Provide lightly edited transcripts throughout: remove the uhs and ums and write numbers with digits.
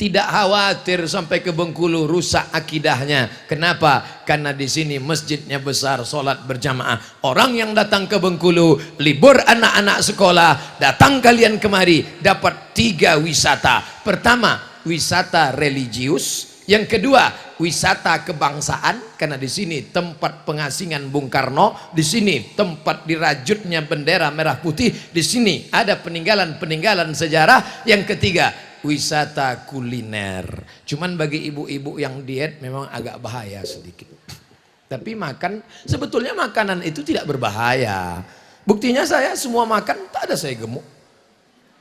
Tidak khawatir sampai ke Bengkulu rusak akidahnya. Kenapa? Karena di sini masjidnya besar, sholat berjamaah. Orang yang datang ke Bengkulu, libur anak-anak sekolah, datang kalian kemari, dapat 3 wisata. Pertama, wisata religius. Yang kedua, wisata kebangsaan, karena di sini tempat pengasingan Bung Karno, di sini tempat dirajutnya bendera merah putih, di sini ada peninggalan-peninggalan sejarah. Yang ketiga, wisata kuliner. Cuman bagi ibu-ibu yang diet memang agak bahaya sedikit. Tapi sebetulnya makanan itu tidak berbahaya. Buktinya saya semua makan, tak ada saya gemuk.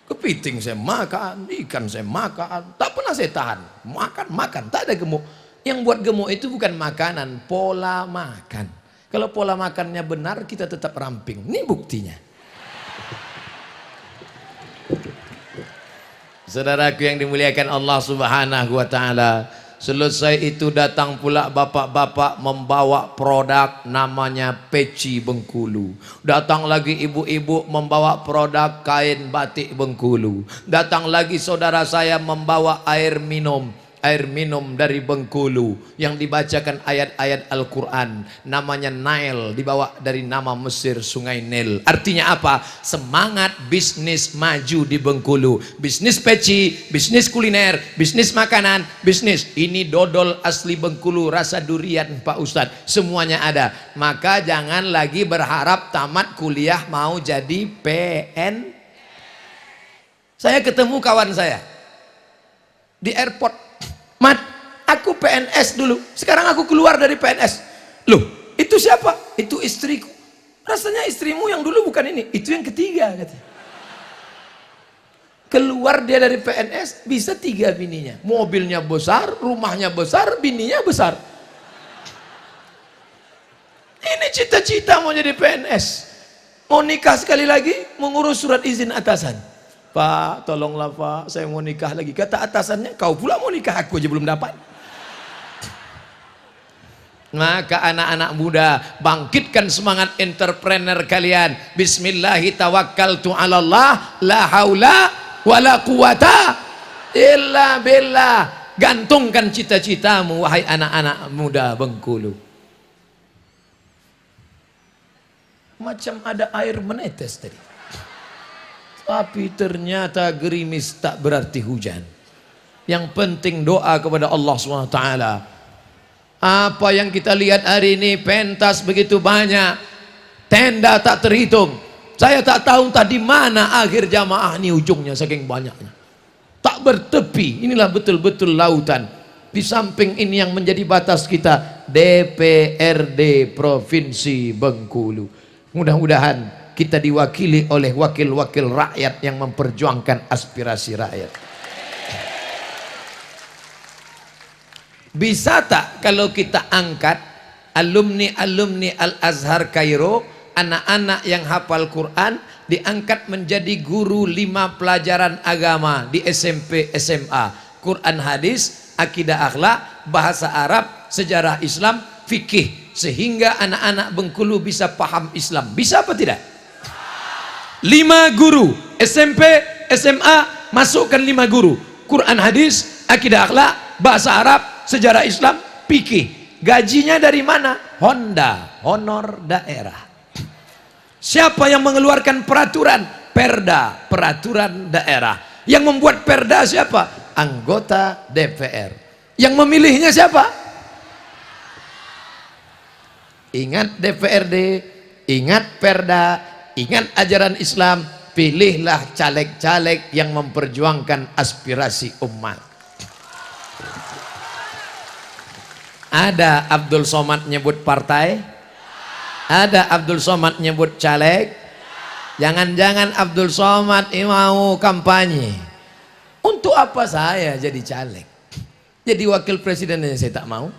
Kepiting saya makan, ikan saya makan, tak pernah saya tahan. Makan, tak ada gemuk. Yang buat gemuk itu bukan makanan, pola makan. Kalau pola makannya benar, kita tetap ramping. Ini buktinya. Saudaraku yang dimuliakan Allah Subhanahu wa Ta'ala, selesai itu datang pula bapak-bapak membawa produk namanya peci Bengkulu. Datang lagi ibu-ibu membawa produk kain batik Bengkulu. Datang lagi saudara saya membawa air minum dari Bengkulu yang dibacakan ayat-ayat Al-Quran, namanya Nile, dibawa dari nama Mesir, sungai Nil. Artinya apa? Semangat bisnis maju di Bengkulu. Bisnis peci, bisnis kuliner, bisnis makanan, bisnis ini dodol asli Bengkulu, rasa durian Pak Ustadz, semuanya ada. Maka jangan lagi berharap tamat kuliah mau jadi PN. Saya ketemu kawan saya di airport. Mat, aku PNS dulu, sekarang aku keluar dari PNS. Loh, itu siapa? Itu istriku. Rasanya istrimu yang dulu bukan ini, itu yang ketiga katanya. Keluar dia dari PNS, bisa 3 bininya. Mobilnya besar, rumahnya besar, bininya besar. Ini cita-cita mau jadi PNS. Mau nikah sekali lagi, mengurus surat izin atasan. Pak, tolonglah Pak, saya mau nikah lagi. Kata atasannya, kau pula mau nikah, aku aja belum dapat. Maka anak-anak muda, bangkitkan semangat entrepreneur kalian. Bismillahirrahmanirrahim. La haula wala quwata illa billah. Gantungkan cita-citamu, wahai anak-anak muda Bengkulu. Macam ada air menetes tadi. Tapi ternyata gerimis tak berarti hujan. Yang penting doa kepada Allah SWT. Apa yang kita lihat hari ini, pentas begitu banyak, tenda tak terhitung. Saya tak tahu tadi mana akhir jamaah ini ujungnya, saking banyaknya. Tak bertepi, inilah betul-betul lautan. Di samping ini yang menjadi batas kita, DPRD Provinsi Bengkulu. Mudah-mudahan kita diwakili oleh wakil-wakil rakyat yang memperjuangkan aspirasi rakyat. Bisa tak kalau kita angkat alumni-alumni Al-Azhar Kairo, anak-anak yang hafal Quran, diangkat menjadi guru 5 pelajaran agama di SMP SMA, Quran hadis, akidah akhlak, bahasa Arab, sejarah Islam, fikih, sehingga anak-anak Bengkulu bisa paham Islam. Bisa apa tidak? 5 guru SMP, SMA, masukkan 5 guru Quran hadis, akidah akhlak, bahasa Arab, sejarah Islam, fikih. Gajinya dari mana? Honda, honor daerah. Siapa yang mengeluarkan peraturan? Perda, peraturan daerah. Yang membuat perda siapa? Anggota DPR. Yang memilihnya siapa? Ingat DPRD, ingat perda, ingat ajaran Islam, pilihlah caleg-caleg yang memperjuangkan aspirasi umat. Ada Abdul Somad nyebut partai? Ada Abdul Somad nyebut caleg? Jangan-jangan Abdul Somad mau kampanye. Untuk apa saya jadi caleg? Jadi wakil presiden aja saya tak mau.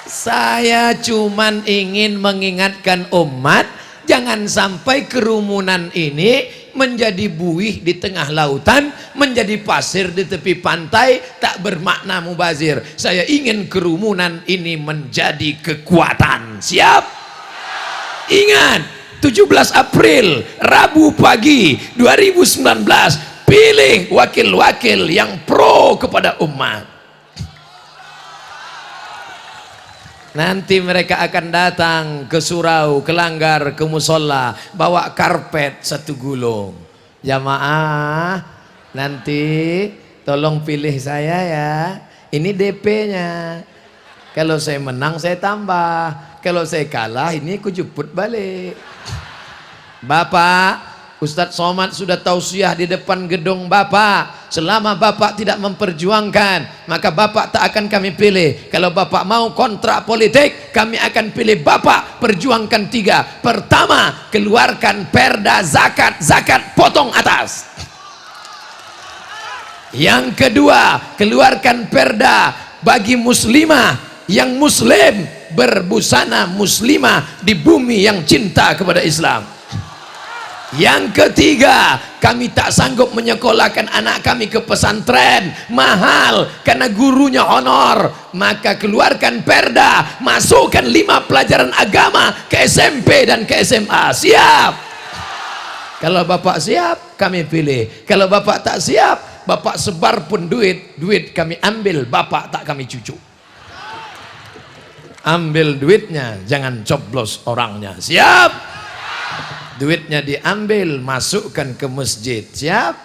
Saya cuman ingin mengingatkan umat, jangan sampai kerumunan ini menjadi buih di tengah lautan, menjadi pasir di tepi pantai, tak bermakna mubazir. Saya ingin kerumunan ini menjadi kekuatan. Siap? Ingat, 17 April Rabu pagi 2019, pilih wakil-wakil yang pro kepada umat. Nanti mereka akan datang ke surau, ke langgar, ke musola, bawa karpet satu gulung. Jamaah, nanti tolong pilih saya ya. Ini DP-nya. Kalau saya menang saya tambah. Kalau saya kalah ini aku jemput balik. Bapak, Ustadz Somad sudah tausiah di depan gedung Bapak. Selama Bapak tidak memperjuangkan, maka Bapak tak akan kami pilih. Kalau Bapak mau kontrak politik, kami akan pilih Bapak. Perjuangkan 3. Pertama, keluarkan perda zakat. Zakat potong atas. Yang kedua, keluarkan perda bagi muslimah yang muslim berbusana muslimah di bumi yang cinta kepada Islam. Yang ketiga, kami tak sanggup menyekolahkan anak kami ke pesantren, mahal karena gurunya honor, maka keluarkan perda, masukkan 5 pelajaran agama ke SMP dan ke SMA. Siap? Kalau Bapak siap, kami pilih. Kalau Bapak tak siap, Bapak sebar pun duit kami ambil, Bapak tak kami cucu. Ambil duitnya, jangan coblos orangnya. Siap? Duitnya diambil, masukkan ke masjid. Siap?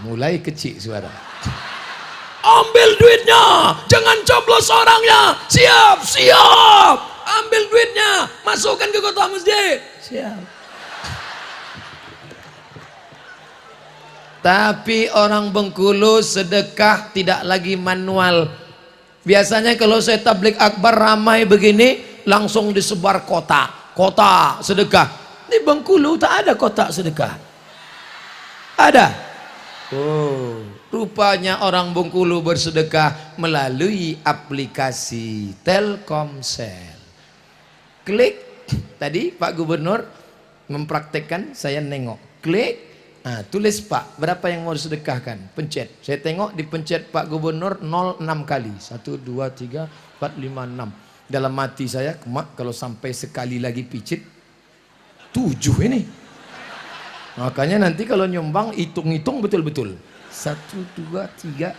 Mulai kecil suara. Ambil duitnya, jangan coblos orangnya. Siap, siap. Ambil duitnya, masukkan ke kota masjid. Siap. Tapi orang Bengkulu sedekah tidak lagi manual. Biasanya kalau saya tablik akbar ramai begini, langsung disebar kotak. Kotak sedekah. Di Bengkulu tak ada kotak sedekah. Ada? Oh, rupanya orang Bengkulu bersedekah melalui aplikasi Telkomsel. Klik, tadi Pak Gubernur mempraktekkan, saya nengok. Klik, nah, tulis Pak, berapa yang mau disedekahkan? Pencet. Saya tengok dipencet Pak Gubernur 06 kali. 1, 2, 3, 4, 5, 6. Dalam hati saya, kalau sampai sekali lagi picit, 7 ini. Makanya nanti kalau nyumbang hitung-hitung betul-betul. 1, 2, 3,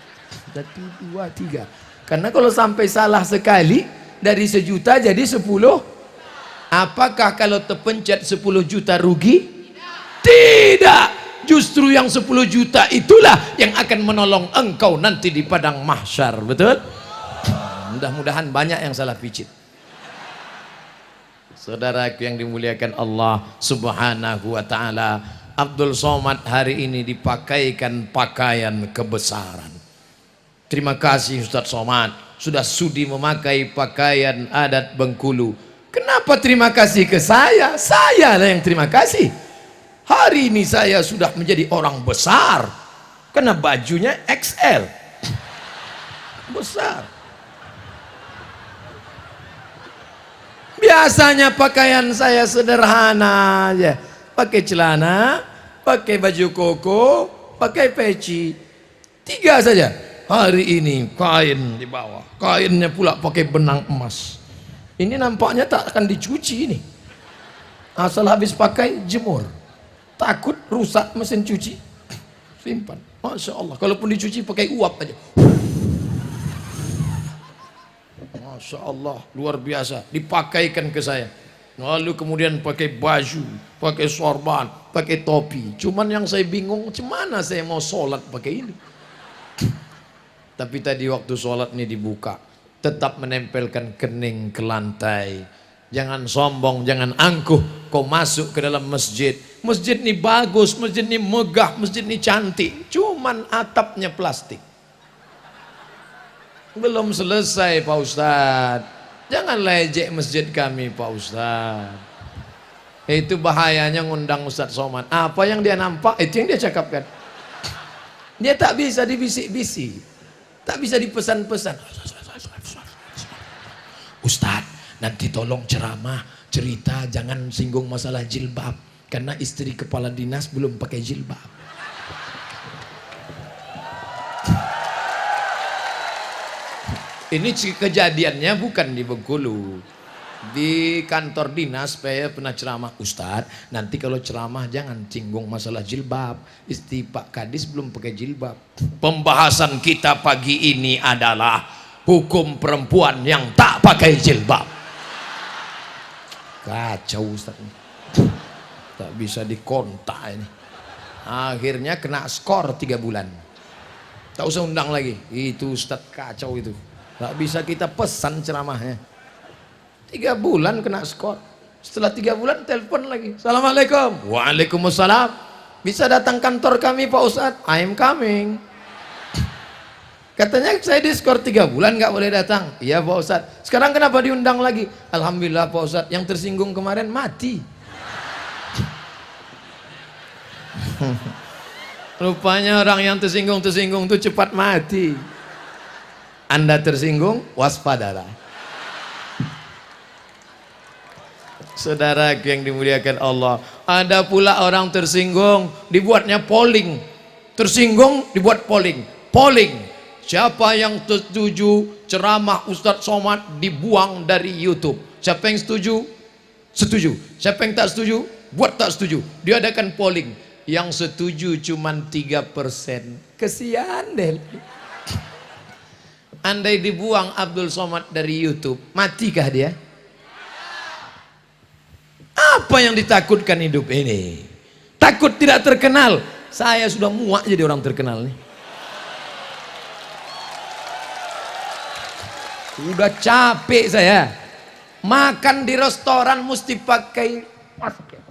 1, 2, 3. Karena kalau sampai salah sekali, dari 1 juta jadi 10. Apakah kalau terpencet 10 juta rugi? Tidak. Justru yang 10 juta itulah yang akan menolong engkau nanti di padang mahsyar. Betul? Mudah-mudahan banyak yang salah picit. Saudaraku yang dimuliakan Allah Subhanahu wa ta'ala, Abdul Somad hari ini dipakaikan pakaian kebesaran. Terima kasih Ustadz Somad sudah sudi memakai pakaian adat Bengkulu. Kenapa terima kasih ke saya? Saya lah yang terima kasih. Hari ini saya sudah menjadi orang besar karena bajunya XL. Besar. Biasanya pakaian saya sederhana aja, pakai celana, pakai baju koko, pakai peci, 3 saja. Hari ini kain di bawah, kainnya pula pakai benang emas. Ini nampaknya tak akan dicuci ini. Asal habis pakai jemur, takut rusak mesin cuci, simpan. Masya Allah, kalaupun dicuci pakai uap aja. Masya Allah, luar biasa, dipakaikan ke saya. Lalu kemudian pakai baju, pakai sorban, pakai topi. Cuman yang saya bingung, gimana saya mau sholat pakai ini. Tapi tadi waktu sholat ini dibuka, tetap menempelkan kening ke lantai. Jangan sombong, jangan angkuh. Kau masuk ke dalam masjid. Masjid ini bagus, masjid ini megah, masjid ini cantik. Cuman atapnya plastik. Belum selesai Pak Ustadz. Jangan ejek masjid kami Pak Ustadz. Itu bahayanya ngundang Ustadz Somad. Apa yang dia nampak itu yang dia cakapkan. Dia tak bisa dibisik-bisik, tak bisa dipesan-pesan. Ustadz, nanti tolong ceramah, cerita, jangan singgung masalah jilbab, karena istri kepala dinas belum pakai jilbab. Ini kejadiannya bukan di Bengkulu, di kantor dinas saya pernah ceramah, Ustadz nanti kalau ceramah jangan singgung masalah jilbab, istri Pak Kadis belum pakai jilbab. Pembahasan kita pagi ini adalah hukum perempuan yang tak pakai jilbab. Kacau Ustadz, tak bisa dikontak ini. Akhirnya kena skor 3 bulan, tak usah undang lagi. Itu Ustadz kacau itu, tak bisa kita pesan ceramahnya. 3 bulan kena skor. Setelah 3 bulan telepon lagi, Assalamualaikum. Waalaikumsalam. Bisa datang kantor kami Pak Ustadz? I'm coming. Katanya saya diskor 3 bulan nggak boleh datang. Iya Pak Ustadz. Sekarang kenapa diundang lagi? Alhamdulillah Pak Ustadz, yang tersinggung kemarin mati. Rupanya orang yang tersinggung itu cepat mati. Anda tersinggung, waspadalah. Saudara yang dimuliakan Allah, ada pula orang tersinggung dibuatnya polling. Tersinggung dibuat polling. Polling, siapa yang setuju ceramah Ustadz Somad dibuang dari YouTube? Siapa yang setuju? Setuju. Siapa yang tak setuju? Buat tak setuju. Diadakan polling. Yang setuju cuman 3%. Kesian deh. Andai dibuang Abdul Somad dari YouTube, matikah dia? Apa yang ditakutkan hidup ini? Takut tidak terkenal. Saya sudah muak jadi orang terkenal nih. Udah capek saya. Makan di restoran mesti pakai masker.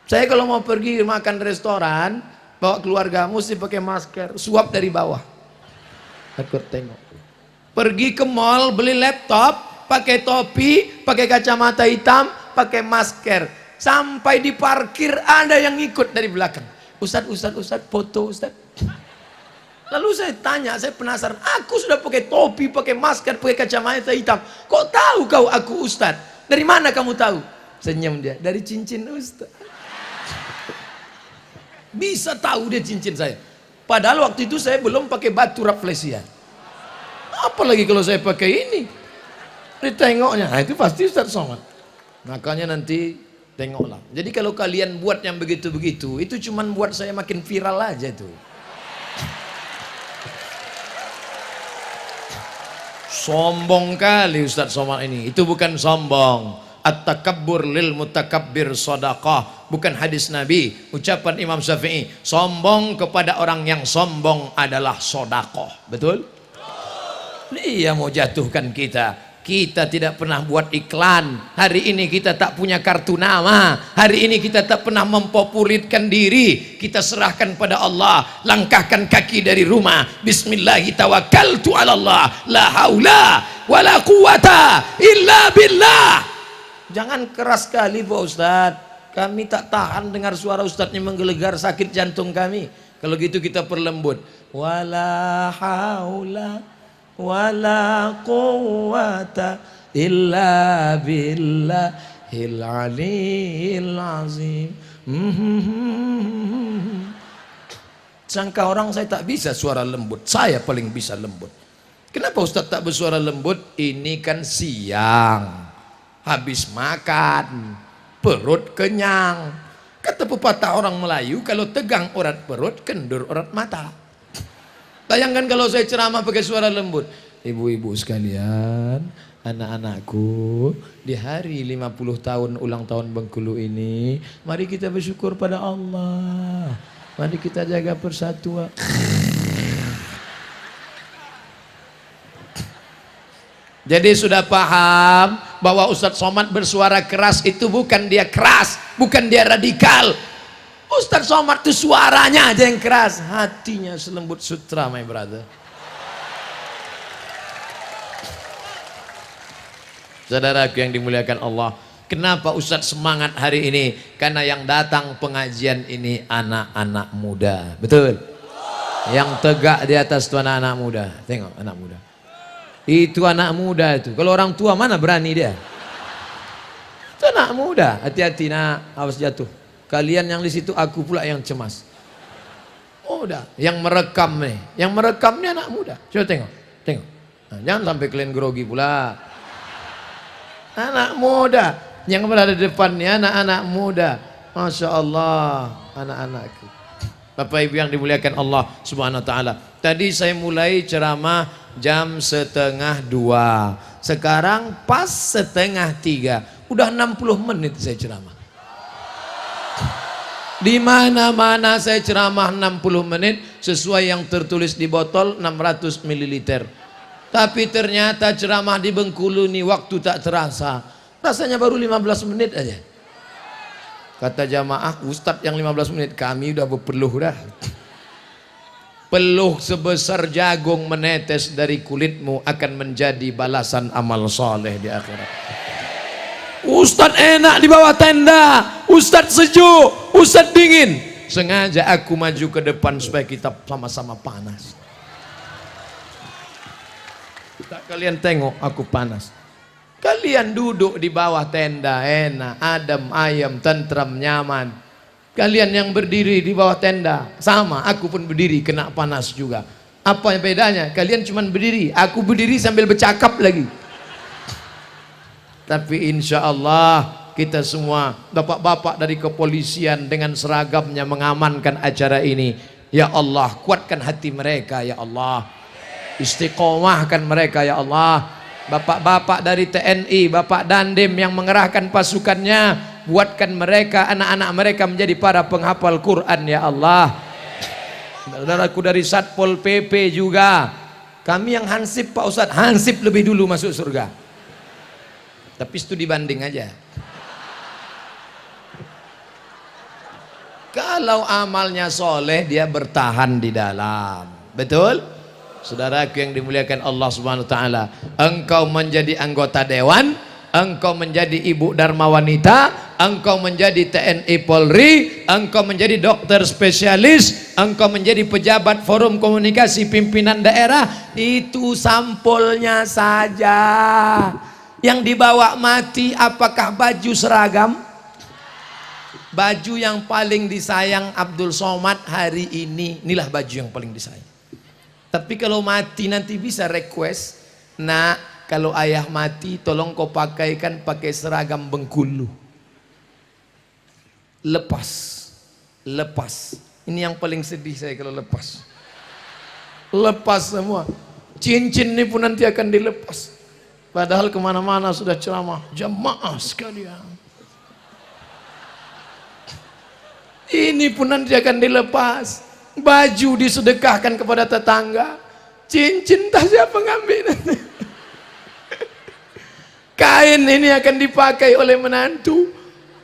Saya kalau mau pergi makan di restoran, bawa keluarga mesti pakai masker. Suap dari bawah. Takut tengok. Pergi ke mall beli laptop, pakai topi, pakai kacamata hitam, pakai masker. Sampai di parkir ada yang ikut dari belakang. Ustadz, foto Ustadz. Lalu saya tanya, saya penasaran. Aku sudah pakai topi, pakai masker, pakai kacamata hitam. Kok tahu kau aku Ustadz? Dari mana kamu tahu? Senyum dia. Dari cincin Ustadz. Bisa tahu dia cincin saya. Padahal waktu itu saya belum pakai batu rafflesia. Apalagi kalau saya pakai ini. Ditengoknya, nah itu pasti Ustadz Somad. Makanya nanti tengoklah. Jadi kalau kalian buat yang begitu-begitu, itu cuman buat saya makin viral aja tuh. Sombong kali Ustadz Somad ini. Itu bukan sombong. At-takabbur lil mutakabbir sadaqah. Bukan hadis Nabi, ucapan Imam Syafi'i. Sombong kepada orang yang sombong adalah sedekah. Betul? Dia mau jatuhkan kita. Kita tidak pernah buat iklan. Hari ini kita tak punya kartu nama. Hari ini kita tak pernah mempopulerkan diri. Kita serahkan pada Allah. Langkahkan kaki dari rumah. Bismillahi tawakkaltu ala Allah. La haula wa la quwata illa billah. Jangan keras sekali Pak Ustadz. Kami tak tahan dengar suara Ustadznya menggelegar, sakit jantung kami. Kalau gitu kita perlembut. Wala haula wala quwata illa billahil aliyil azim. Sangka orang saya tak bisa suara lembut. Saya paling bisa lembut. Kenapa Ustadz tak bersuara lembut? Ini kan siang, habis makan, perut kenyang. Kata pepatah orang Melayu, kalau tegang urat perut, kendur urat mata. Bayangkan kalau saya ceramah pakai suara lembut. Ibu-ibu sekalian, anak-anakku, di hari 50 tahun ulang tahun Bengkulu ini, mari kita bersyukur pada Allah. Mari kita jaga persatuan. Jadi sudah paham bahwa Ustadz Somad bersuara keras itu bukan dia keras, bukan dia radikal. Ustadz Somad itu suaranya aja yang keras, hatinya selembut sutra, my brother. Saudaraku yang dimuliakan Allah, kenapa Ustadz semangat hari ini? Karena yang datang pengajian ini anak-anak muda, betul? Yang tegak di atas itu anak-anak muda. Tengok anak muda. Itu anak muda itu. Kalau orang tua mana berani dia? Itu anak muda. Hati-hati nak, awas jatuh. Kalian yang di situ, aku pula yang cemas. Oh, udah, yang merekam nih. Yang merekam nih anak muda. Coba tengok, tengok. Nah, jangan sampai kalian grogi pula. Anak muda yang berada di depannya anak-anak muda. Masya Allah, anak-anakku. Bapak Ibu yang dimuliakan Allah Subhanahu wa taala. Tadi saya mulai ceramah jam 1:30. Sekarang pas 2:30. Udah 60 menit saya ceramah. Di mana-mana saya ceramah 60 menit sesuai yang tertulis di botol 600 ml. Tapi ternyata ceramah di Bengkulu ini waktu tak terasa. Rasanya baru 15 menit aja. Kata jamaah, Ustadz yang 15 menit, kami udah berpeluh dah. Peluh sebesar jagung menetes dari kulitmu akan menjadi balasan amal soleh di akhirat. Ustadz enak di bawah tenda, Ustadz sejuk, Ustadz dingin. Sengaja aku maju ke depan supaya kita sama-sama panas. Tak kalian tengok aku panas. Kalian duduk di bawah tenda enak, adem, ayem, tentram, nyaman. Kalian yang berdiri di bawah tenda sama, aku pun berdiri kena panas juga. Apa yang bedanya? Kalian cuma berdiri, aku berdiri sambil bercakap lagi. Tapi insya Allah kita semua bapak-bapak dari kepolisian dengan seragamnya mengamankan acara ini. Ya Allah, kuatkan hati mereka ya Allah. Istiqomahkan mereka ya Allah. Bapak-bapak dari TNI, Bapak Dandim yang mengerahkan pasukannya, buatkan mereka, anak-anak mereka menjadi para penghafal Quran ya Allah. Saudaraku dari Satpol PP juga, kami yang hansip Pak Ustadz, hansip lebih dulu masuk surga. Tapi studi banding aja. Kalau amalnya soleh, dia bertahan di dalam. Betul? Saudaraku yang dimuliakan Allah Subhanahu wa taala, engkau menjadi anggota dewan, engkau menjadi ibu dharma wanita, engkau menjadi TNI Polri, engkau menjadi dokter spesialis, engkau menjadi pejabat forum komunikasi pimpinan daerah, itu sampulnya saja. Yang dibawa mati apakah baju seragam? Baju yang paling disayang Abdul Somad hari ini, inilah baju yang paling disayang. Tapi kalau mati nanti bisa request, nah kalau ayah mati tolong kau pakaikan pakai seragam Bengkulu. Lepas, lepas. Ini yang paling sedih saya kalau lepas. Lepas semua. Cincin ini pun nanti akan dilepas. Padahal kemana-mana sudah ceramah, jamaah sekalian. Ini pun nanti akan dilepas. Baju disedekahkan kepada tetangga, cincin tak siapa ngambil. Kain ini akan dipakai oleh menantu.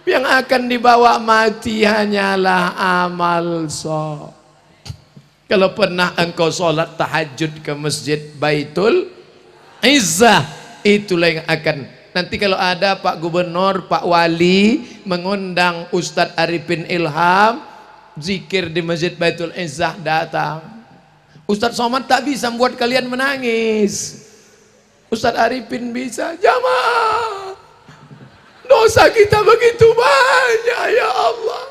Yang akan dibawa mati hanyalah amal soleh. Kalau pernah engkau sholat tahajud ke masjid Baitul Izzah, itulah yang akan nanti kalau ada Pak Gubernur, Pak Wali mengundang Ustadz Arifin Ilham zikir di Masjid Baitul Izzah, datang. Ustadz Somad tak bisa membuat kalian menangis. Ustadz Arifin bisa. Jamaah, dosa kita begitu banyak ya Allah.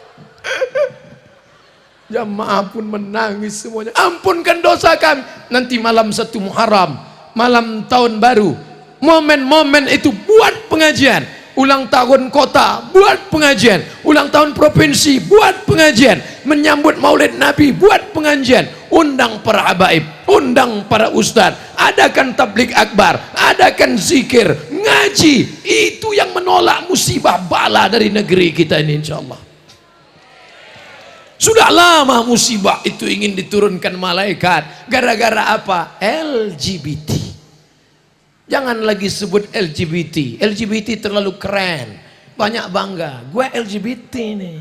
Jamaah pun menangis semuanya. Ampunkan dosa kami. Nanti malam 1 Muharram, malam tahun baru, momen-momen itu buat pengajian. Ulang tahun kota, buat pengajian. Ulang tahun provinsi, buat pengajian. Menyambut maulid Nabi, buat pengajian. Undang para habaib, undang para ustadz. Adakan tablik akbar, adakan zikir, ngaji. Itu yang menolak musibah bala dari negeri kita ini insya Allah. Sudah lama musibah itu ingin diturunkan malaikat. Gara-gara apa? LGBT. Jangan lagi sebut LGBT. LGBT terlalu keren. Banyak bangga. Gue LGBT nih.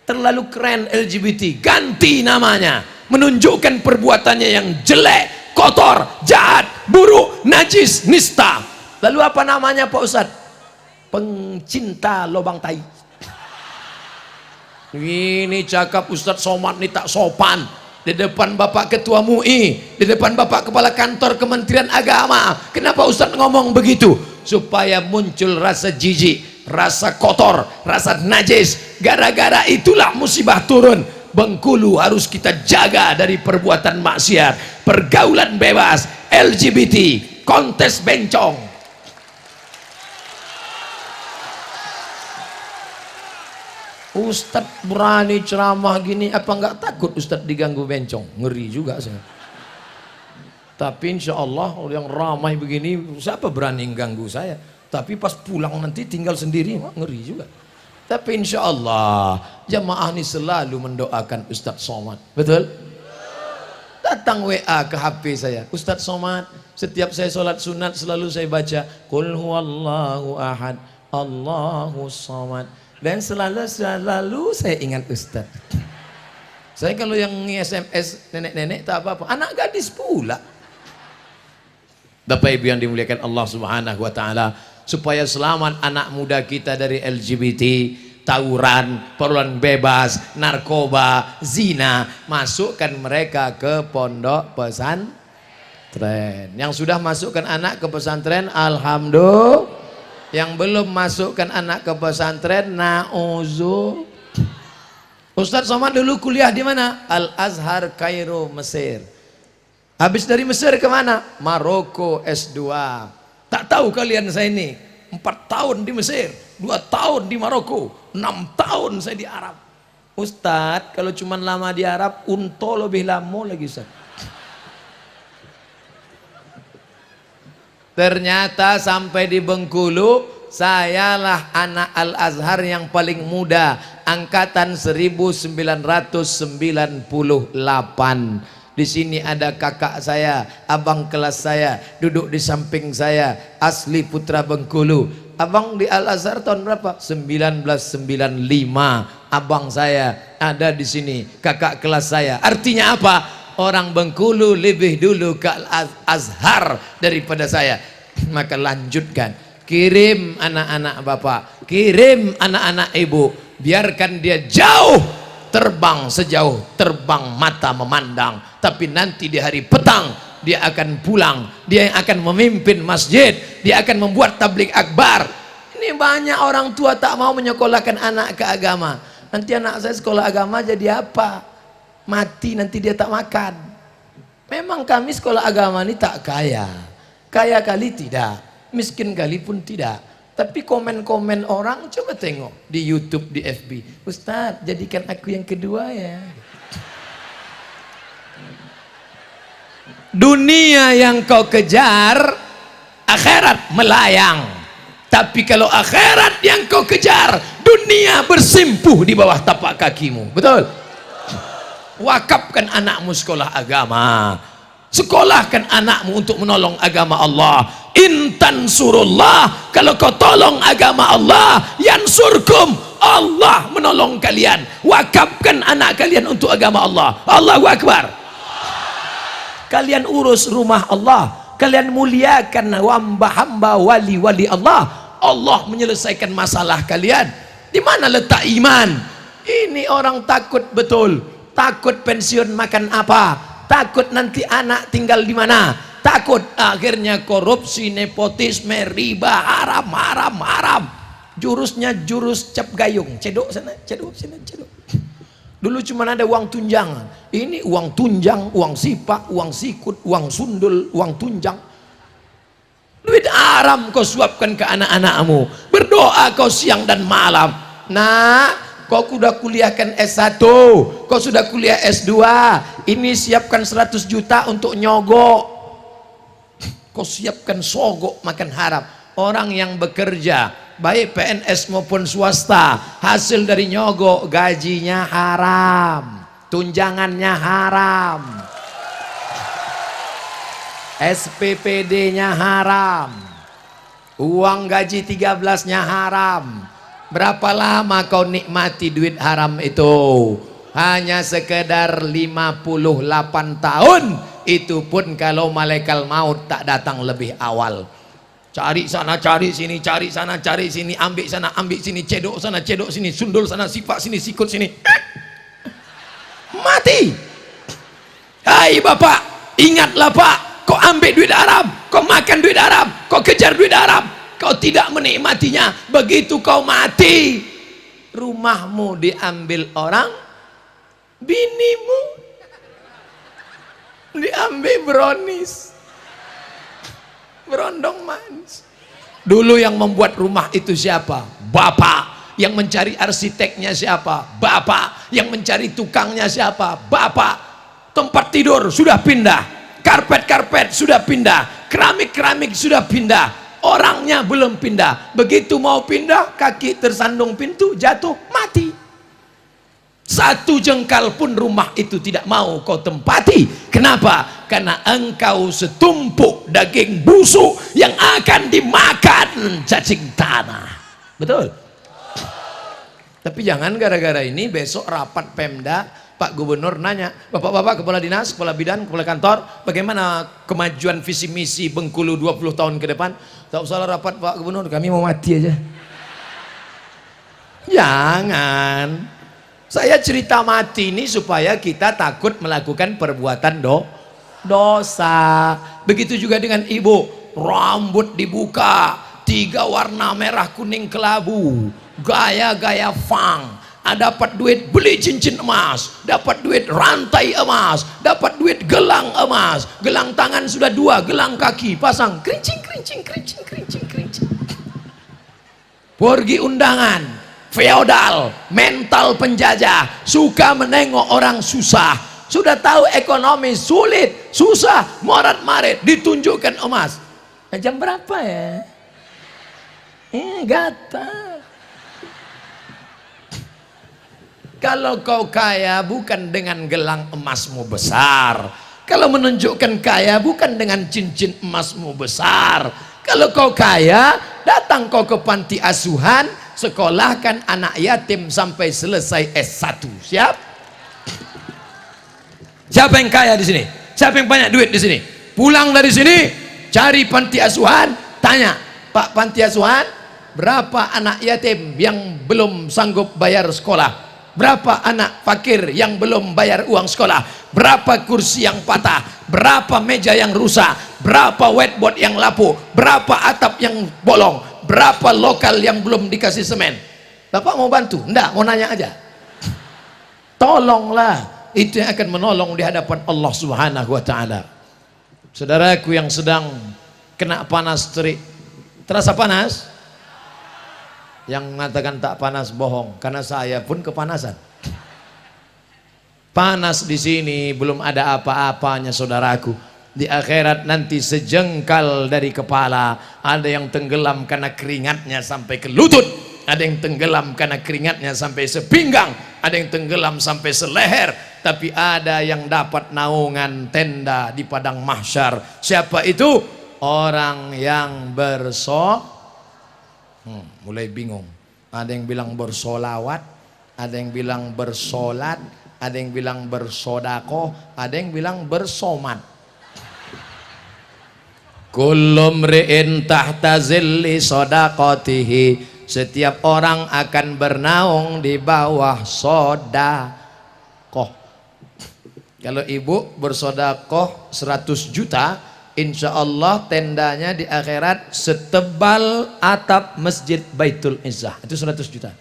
Terlalu keren LGBT. Ganti namanya. Menunjukkan perbuatannya yang jelek, kotor, jahat, buruk, najis, nista. Lalu apa namanya Pak Ustadz? Pencinta lobang tai. Ini cakap Ustadz Somad nih tak sopan. Di depan Bapak Ketua MUI, di depan Bapak Kepala Kantor Kementerian Agama. Kenapa Ustadz ngomong begitu? Supaya muncul rasa jijik, rasa kotor, rasa najis. Gara-gara itulah musibah turun. Bengkulu harus kita jaga dari perbuatan maksiat, pergaulan bebas, LGBT, kontes bencong. Ustadz berani ceramah gini, apa nggak takut Ustadz diganggu bencong? Ngeri juga saya. Tapi insya Allah yang ramai begini, siapa berani ganggu saya? Tapi pas pulang nanti tinggal sendiri, ngeri juga. Tapi insya Allah jamaah ini selalu mendoakan Ustadz Somad. Betul? Datang WA ke HP saya, Ustadz Somad, setiap saya sholat sunat selalu saya baca Qul huwallahu ahad, Allahu somad. Dan selalu saya ingat Ustadz. Saya kalau yang SMS nenek-nenek tak apa-apa, anak gadis pula. Bapak Ibu yang dimuliakan Allah Subhanahu wa taala, supaya selamat anak muda kita dari LGBT, tawuran, perluan bebas, narkoba, zina, masukkan mereka ke pondok pesantren. Yang sudah masukkan anak ke pesantren, alhamdulillah. Yang belum masukkan anak ke pesantren, na'udzu. Ustadz Somad dulu kuliah di mana? Al Azhar Kairo, Mesir. Habis dari Mesir ke mana? Maroko S2. Tak tahu kalian saya ini 4 tahun di Mesir, 2 tahun di Maroko, 6 tahun saya di Arab. Ustadz kalau cuma lama di Arab, unto lebih lama lagi Ustadz. Ternyata sampai di Bengkulu, sayalah anak Al Azhar yang paling muda, angkatan 1998. Di sini ada kakak saya, abang kelas saya, duduk di samping saya, asli putra Bengkulu. Abang di Al Azhar tahun berapa? 1995. Abang saya ada di sini, kakak kelas saya. Artinya apa? Orang Bengkulu lebih dulu ke Al-Azhar daripada saya. Maka lanjutkan, kirim anak-anak bapak, kirim anak-anak ibu, biarkan dia jauh terbang sejauh terbang mata memandang, tapi nanti di hari petang dia akan pulang, dia yang akan memimpin masjid, dia akan membuat tabligh akbar. Ini banyak orang tua tak mau menyekolahkan anak ke agama. Nanti anak saya sekolah agama jadi apa? Mati nanti dia tak makan. Memang kami sekolah agama ini tak kaya, kaya kali tidak, miskin kali pun tidak. Tapi komen-komen orang coba tengok di YouTube, di FB, Ustadz jadikan aku yang kedua ya. Dunia yang kau kejar, akhirat melayang. Tapi kalau akhirat yang kau kejar, dunia bersimpuh di bawah tapak kakimu. Betul? Wakafkan anakmu sekolah agama, sekolahkan anakmu untuk menolong agama Allah. Intan surullah, kalau kau tolong agama Allah, yansurkum, Allah menolong kalian. Wakafkan anak kalian untuk agama Allah. Allahu Akbar. Kalian urus rumah Allah, kalian muliakan hamba-hamba wali-wali Allah, Allah menyelesaikan masalah kalian. Di mana letak iman? Ini orang takut betul. Takut pensiun makan apa, takut nanti anak tinggal di mana, takut akhirnya korupsi, nepotisme, riba, haram. Jurusnya jurus cap gayung, cedok sana, cedok sana, cedok. Dulu cuma ada uang tunjangan, ini uang tunjang, uang sipak, uang sikut, uang sundul, uang tunjang. Duit haram kau suapkan ke anak-anakmu, berdoa kau siang dan malam. Nah, kau sudah kuliahkan S1, kau sudah kuliah S2, ini siapkan 100 juta untuk nyogok. Kau siapkan sogok makan haram. Orang yang bekerja, baik PNS maupun swasta, hasil dari nyogok gajinya haram, tunjangannya haram, SPPD-nya haram, uang gaji 13-nya haram. Berapa lama kau nikmati duit haram itu? Hanya sekedar 58 tahun. Itu pun kalau malaikat maut tak datang lebih awal. Cari sana, cari sini, cari sana, cari sini, ambil sana, ambil sini, cedok sana, cedok sini, sundul sana, sifat sini, sikut sini. Mati. Hai bapak, ingatlah pak, kau ambil duit haram, kau makan duit haram, kau kejar duit haram, kau tidak menikmatinya. Begitu kau mati, rumahmu diambil orang, binimu diambil brownies, berondong manis. Dulu yang membuat rumah itu siapa? Bapak. Yang mencari arsiteknya siapa? Bapak. Yang mencari tukangnya siapa? Bapak. Tempat tidur sudah pindah, karpet-karpet sudah pindah, keramik-keramik sudah pindah, orangnya belum pindah. Begitu mau pindah, kaki tersandung pintu, jatuh, mati. Satu jengkal pun rumah itu tidak mau kau tempati. Kenapa? Karena engkau setumpuk daging busuk yang akan dimakan cacing tanah. Betul? Tapi jangan gara-gara ini besok rapat Pemda, Pak Gubernur nanya, Bapak-bapak kepala dinas, kepala bidan, kepala kantor, bagaimana kemajuan visi misi Bengkulu 20 tahun ke depan? Tak usah rapat Pak Gubernur, kami mau mati aja. Jangan. Saya cerita mati ini supaya kita takut melakukan perbuatan dosa. Begitu juga dengan ibu, rambut dibuka, 3 warna merah kuning kelabu, gaya-gaya fang, dapat duit beli cincin emas, dapat duit rantai emas, dapat duit gelang emas, gelang tangan sudah 2, gelang kaki pasang, kerincing kerincing kerincing kerincing kerincing. Pergi undangan, feodal, mental penjajah, suka menengok orang susah, sudah tahu ekonomi sulit, susah, morat-marit, ditunjukkan emas. Jam berapa ya? Gatal. Kalau kau kaya bukan dengan gelang emasmu besar, kalau menunjukkan kaya bukan dengan cincin emasmu besar. Kalau kau kaya, datang kau ke panti asuhan, sekolahkan anak yatim sampai selesai S1. Siap? Siapa yang kaya di sini? Siapa yang banyak duit di sini? Pulang dari sini, cari panti asuhan, tanya, Pak panti asuhan, berapa anak yatim yang belum sanggup bayar sekolah? Berapa anak fakir yang belum bayar uang sekolah? Berapa kursi yang patah? Berapa meja yang rusak? Berapa whiteboard yang lapuk? Berapa atap yang bolong? Berapa lokal yang belum dikasih semen? Bapak mau bantu? Enggak, mau nanya aja. Tolonglah, itu yang akan menolong di hadapan Allah Subhanahu wa taala. Saudaraku yang sedang kena panas terik, terasa panas? Yang mengatakan tak panas bohong, karena saya pun kepanasan. Panas di sini belum ada apa-apanya saudaraku. Di akhirat nanti sejengkal dari kepala, ada yang tenggelam karena keringatnya sampai ke lutut, ada yang tenggelam karena keringatnya sampai sepinggang, ada yang tenggelam sampai seleher, tapi ada yang dapat naungan tenda di padang mahsyar. Siapa itu? Orang yang mulai bingung. Ada yang bilang bersolawat, ada yang bilang bersolat, ada yang bilang bersodakoh, ada yang bilang bersomat. Kullu mri'in tahta zilli sodakotihi, setiap orang akan bernaung di bawah sodakoh. Kalau ibu bersodakoh 100 juta, insya Allah tendanya di akhirat setebal atap masjid Baitul Izzah. Itu 100 juta.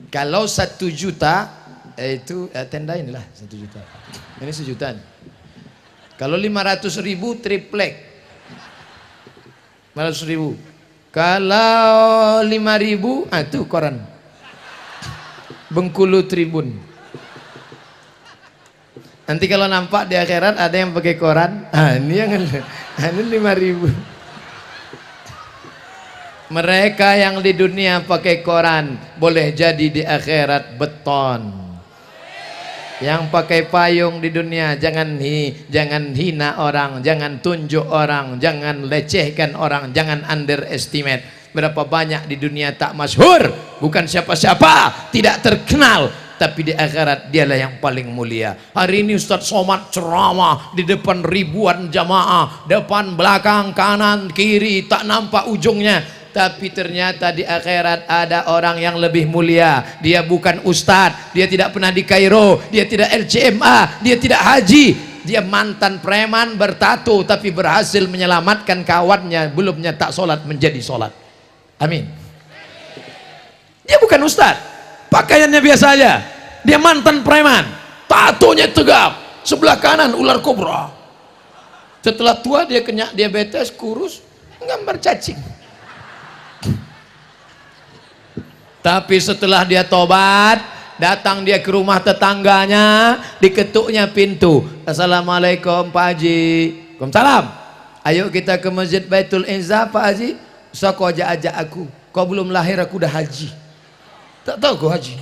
Kalau 1 juta itu tenda inilah 1 juta. Ini 1 juta. Kalau 500.000 triplek 500.000. Kalau 5.000 itu koran Bengkulu Tribun. Nanti kalau nampak di akhirat ada yang pakai koran, ini yang ini 5.000. Mereka yang di dunia pakai koran boleh jadi di akhirat beton. Yang pakai payung di dunia jangan hina orang, jangan tunjuk orang, jangan lecehkan orang, jangan underestimate. Berapa banyak di dunia tak masyhur, bukan siapa-siapa, tidak terkenal, tapi di akhirat dialah yang paling mulia. Hari ini Ustadz Somad ceramah di depan ribuan jamaah, depan, belakang, kanan, kiri, tak nampak ujungnya. Tapi ternyata di akhirat ada orang yang lebih mulia. Dia bukan ustadz, dia tidak pernah di Kairo, dia tidak LCMA, dia tidak haji, dia mantan preman bertato tapi berhasil menyelamatkan kawannya belum nyetak solat menjadi solat. Amin. Dia bukan ustadz, pakaiannya biasa aja. Dia mantan preman, tatonya tegap, sebelah kanan ular kobra. Setelah tua dia kena diabetes, kurus, gambar cacing. Tapi setelah dia tobat, datang dia ke rumah tetangganya, diketuknya pintu. Assalamualaikum Pak Haji. Waalaikumsalam. Ayo kita ke Masjid Baitul Izzah Pak Haji. So kau ajak aku. Kau belum lahir aku dah haji. Tak tahu kau haji.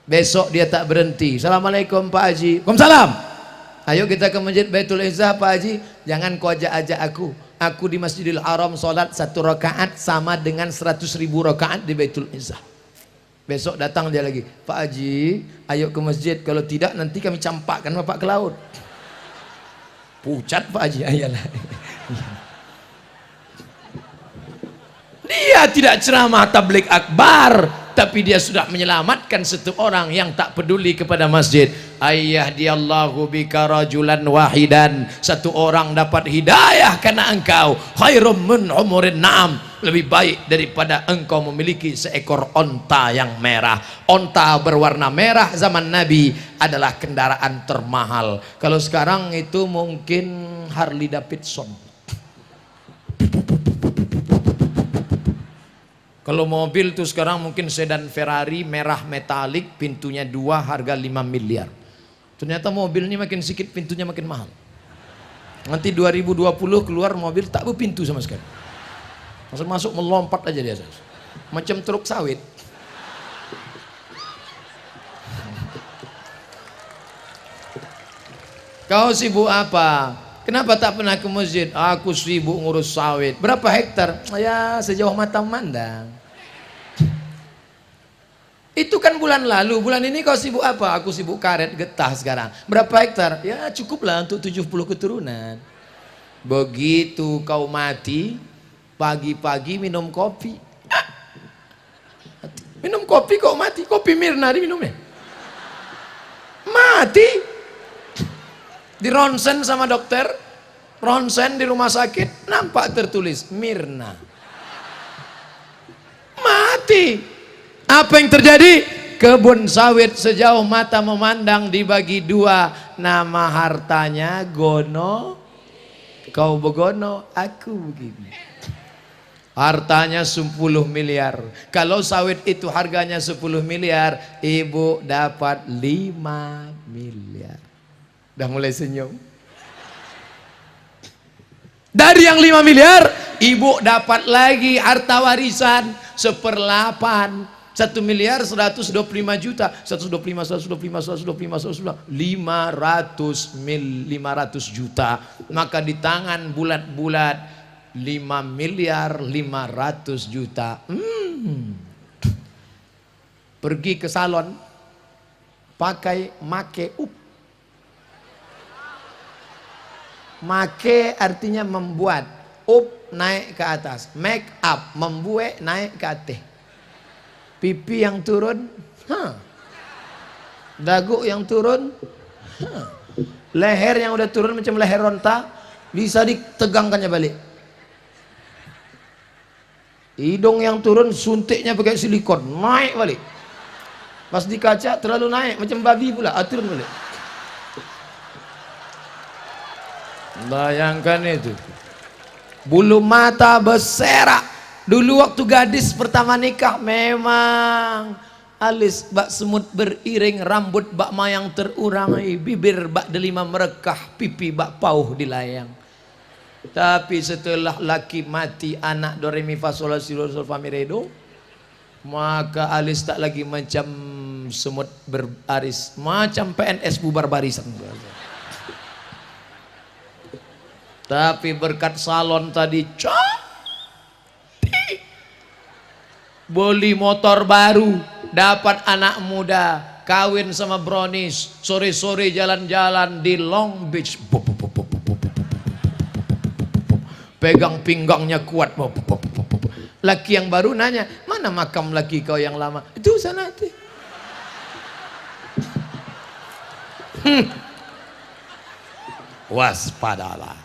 Besok dia tak berhenti. Assalamualaikum Pak Haji. Waalaikumsalam. Ayo kita ke Masjid Baitul Izzah Pak Haji. Jangan kau ajak aku. Aku di Masjidil Haram sholat 1 rakaat sama dengan 100.000 rakaat di Baitul Izzah. Besok datang dia lagi. Pak Haji, ayo ke masjid. Kalau tidak nanti kami campakkan bapak ke laut. Pucat Pak Haji. Ayalah. Dia tidak ceramah tabligh akbar, tapi dia sudah menyelamatkan satu orang yang tak peduli kepada masjid. Ayyadiyallahu bika rajulan wahidan. Satu orang dapat hidayah karena engkau. Khairum min umurin na'am. Lebih baik daripada engkau memiliki seekor onta yang merah. Onta berwarna merah zaman Nabi adalah kendaraan termahal. Kalau sekarang itu mungkin Harley Davidson. Kalau mobil tuh sekarang mungkin sedan Ferrari merah metalik, pintunya 2, harga 5 miliar. Ternyata mobil ini makin sedikit pintunya makin mahal. Nanti 2020 keluar mobil tak berpintu sama sekali. Masuk melompat aja dia. Macam truk sawit. Kau sibuk apa? Kenapa tak pernah ke masjid? Aku sibuk ngurus sawit. Berapa hektar? Ya sejauh mata memandang. Itu kan bulan lalu. Bulan ini kau sibuk apa? Aku sibuk karet getah sekarang. Berapa hektar? Ya cukuplah untuk 70 keturunan. Begitu kau mati, pagi-pagi minum kopi. Minum kopi kok mati? Kopi Mirna diminumnya. Mati. Di ronsen sama dokter, ronsen di rumah sakit, nampak tertulis Mirna. Mati. Apa yang terjadi? Kebun sawit sejauh mata memandang dibagi 2. Nama hartanya Gono. Kau begono, aku begini. Hartanya 10 miliar. Kalau sawit itu harganya 10 miliar, ibu dapat 5 miliar. Udah mulai senyum. Dari yang 5 miliar, ibu dapat lagi harta warisan 1/8. 1 miliar 125 juta. 125 500 juta. Maka di tangan bulat-bulat 5 miliar 500 juta. Pergi ke salon, pakai make up. Make artinya membuat, up naik ke atas, make up membuat naik ke atas. Pipi yang turun, dagu yang turun, leher yang udah turun macam leher onta bisa ditegangkannya balik. Hidung yang turun suntiknya pakai silikon, naik balik. Pas di kaca terlalu naik macam babi pula, turun balik. Bayangkan itu. Bulu mata berserak. Dulu waktu gadis pertama nikah memang alis bak semut beriring, rambut bak mayang terurangi, bibir bak delima merekah, pipi bak pauh dilayang. Tapi setelah laki mati, anak do re mi fa sol la si do sol fa mi re do, maka alis tak lagi macam semut berbaris, macam PNS bubar barisan. Tapi berkat salon tadi cantik, beli motor baru, dapat anak muda, kawin sama brownies, sore-sore jalan-jalan di Long Beach, pegang pinggangnya kuat. Laki yang baru nanya, mana makam laki kau yang lama? Itu sana itu. Waspadalah.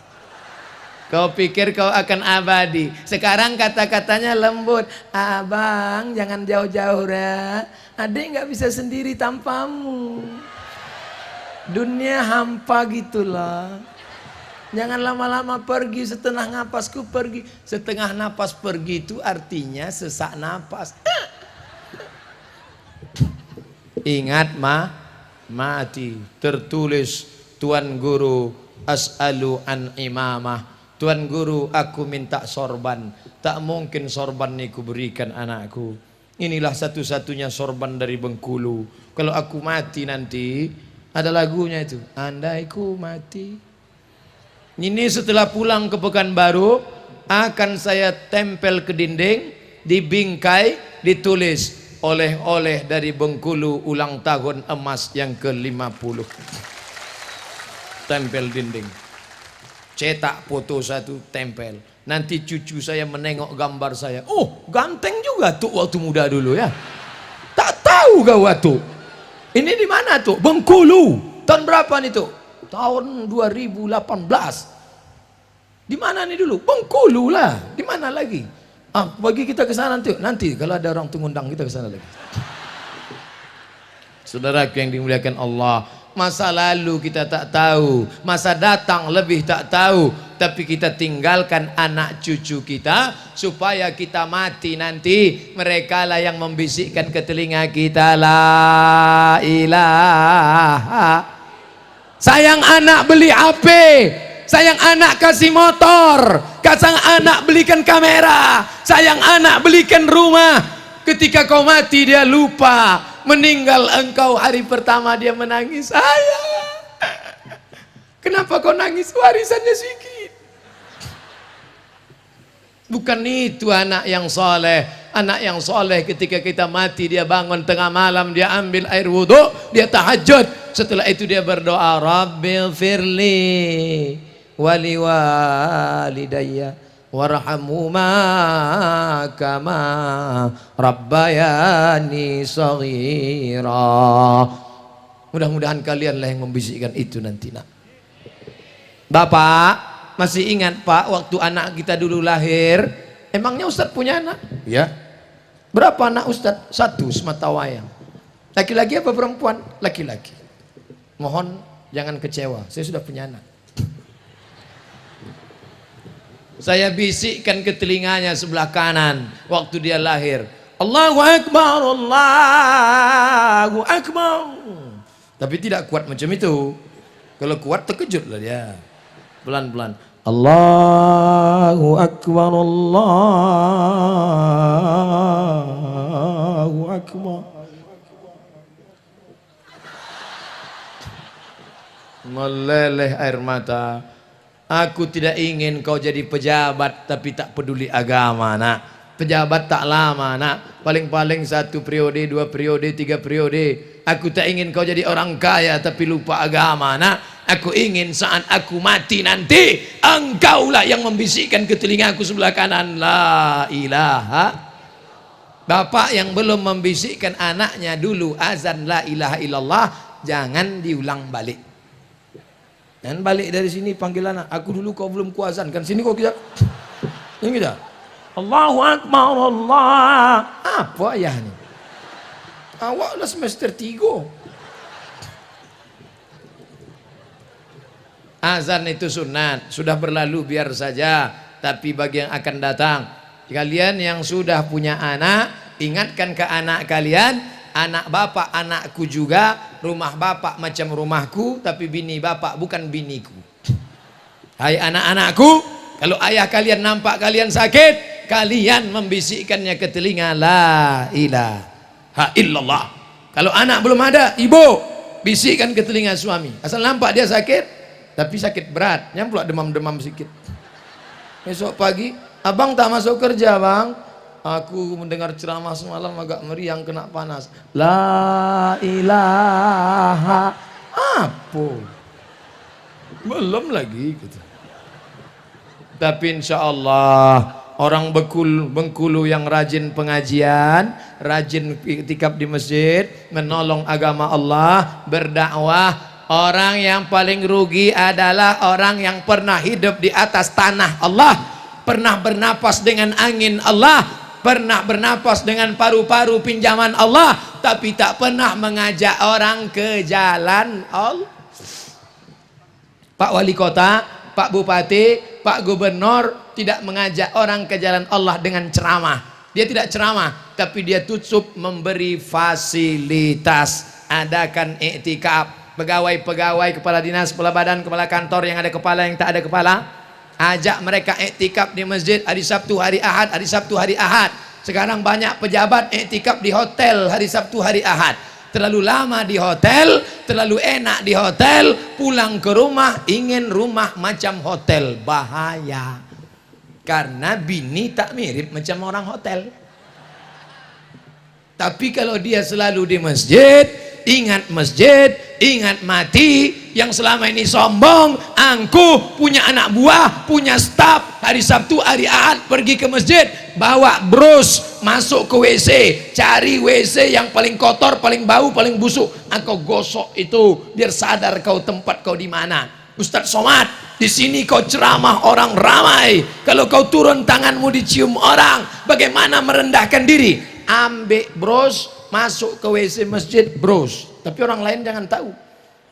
Kau pikir kau akan abadi. Sekarang kata-katanya lembut. Abang jangan jauh-jauh ya. Adik nggak bisa sendiri tanpamu. Dunia hampa gitulah. Jangan lama-lama pergi, setengah napasku pergi. Setengah napas pergi itu artinya sesak napas. ingat mati. Tertulis Tuan Guru as'alu an imamah. Tuan Guru, aku minta sorban. Tak mungkin sorban ini ku berikan anakku. Inilah satu-satunya sorban dari Bengkulu. Kalau aku mati nanti, ada lagunya itu, andai ku mati. Ini setelah pulang ke Pekanbaru, akan saya tempel ke dinding, di bingkai ditulis oleh-oleh dari Bengkulu ulang tahun emas yang ke-50. Tempel dinding, cetak foto satu, tempel. Nanti cucu saya menengok gambar saya, oh ganteng juga tuh waktu muda dulu ya. Tak tahu gak waktu ini di mana tuh? Bengkulu. Tahun berapa nih tuh? Tahun 2018. Di mana nih dulu? Bengkulu lah. Di mana lagi? Bagi kita ke sana nanti kalau ada orang ngundang kita ke sana lagi. Saudaraku yang dimuliakan Allah, masa lalu kita tak tahu, masa datang lebih tak tahu, tapi kita tinggalkan anak cucu kita supaya kita mati nanti mereka lah yang membisikkan ke telinga kita, la ilaha. Sayang anak beli HP, sayang anak kasih motor, sayang anak belikan kamera, sayang anak belikan rumah. Ketika kau mati dia lupa, meninggal engkau hari pertama dia menangis, ayah kenapa kau nangis, warisannya sedikit. Bukan itu anak yang soleh. Anak yang soleh ketika kita mati dia bangun tengah malam, dia ambil air wudhu, dia tahajud. Setelah itu dia berdoa, Rabbil firli wali walidayya warhamhuma kama rabbayani shaghira. Mudah-mudahan kalian lah yang membisikkan itu nanti nak. Bapak masih ingat Pak waktu anak kita dulu lahir, emangnya Ustadz punya anak? Ya. Berapa anak Ustadz? 1 semata wayang. Laki-laki apa perempuan? Laki-laki. Mohon jangan kecewa, saya sudah punya anak. Saya bisikkan ke telinganya sebelah kanan waktu dia lahir, Allahu Akbar, Allahu Akbar. Tapi tidak kuat macam itu. Kalau kuat terkejutlah dia. Pelan-pelan, Allahu Akbar, Allahu Akbar. Meleleh air mata. Aku tidak ingin kau jadi pejabat tapi tak peduli agama nak. Pejabat tak lama nak, paling-paling 1 periode, 2 periode, 3 periode. Aku tak ingin kau jadi orang kaya tapi lupa agama nak. Aku ingin saat aku mati nanti, engkaulah yang membisikkan ke telingaku sebelah kanan, la ilaha. Bapak yang belum membisikkan anaknya dulu azan la ilaha illallah, jangan diulang balik. Dan balik dari sini panggil anak, aku dulu kau belum kuazan kan, sini kau kita ini kita Allahu Akbar, Allah. Apa ayah ini? Awak udah semester 3. Azan itu sunat, sudah berlalu biar saja. Tapi bagi yang akan datang, kalian yang sudah punya anak, ingatkan ke anak kalian, anak bapak anakku juga, rumah bapak macam rumahku, tapi bini bapak bukan biniku. Hai anak-anakku, kalau ayah kalian nampak kalian sakit, kalian membisikkannya ke telinga, la ilaha illallah. Kalau anak belum ada, ibu bisikkan ke telinga suami. Asal nampak dia sakit, tapi sakit berat, yang pula demam-demam sedikit. Besok pagi, abang tak masuk kerja bang. Aku mendengar ceramah semalam agak meriang, kena panas. La ilaha apa? Belum lagi gitu. Tapi insya Allah orang Bengkulu yang rajin pengajian, rajin iktikaf di masjid, menolong agama Allah, berdakwah. Orang yang paling rugi adalah orang yang pernah hidup di atas tanah Allah, pernah bernapas dengan angin Allah, pernah bernapas dengan paru-paru pinjaman Allah, tapi tak pernah mengajak orang ke jalan Allah. Pak Wali Kota, Pak Bupati, Pak Gubernur tidak mengajak orang ke jalan Allah dengan ceramah. Dia tidak ceramah, tapi dia tutup memberi fasilitas. adakan iktikaf. Pegawai-pegawai, kepala dinas, kepala badan, kepala kantor yang ada kepala, yang tak ada kepala, ajak mereka iktikaf di masjid hari Sabtu, hari Ahad, hari Sabtu, hari Ahad. Sekarang banyak pejabat iktikaf di hotel hari Sabtu, hari Ahad. Terlalu lama di hotel, terlalu enak di hotel, pulang ke rumah ingin rumah macam hotel. Bahaya. Karena bini tak mirip macam orang hotel. Tapi kalau dia selalu di masjid, ingat masjid, ingat mati, yang selama ini sombong, angkuh, punya anak buah, punya staf, hari Sabtu, hari Ahad pergi ke masjid, bawa bros, masuk ke WC, cari WC yang paling kotor, paling bau, paling busuk, engkau gosok itu, biar sadar kau tempat kau di mana. Ustadz Somad, di sini kau ceramah orang ramai, kalau kau turun tanganmu dicium orang, bagaimana merendahkan diri? Ambil bros, masuk ke WC masjid bros, tapi orang lain jangan tahu.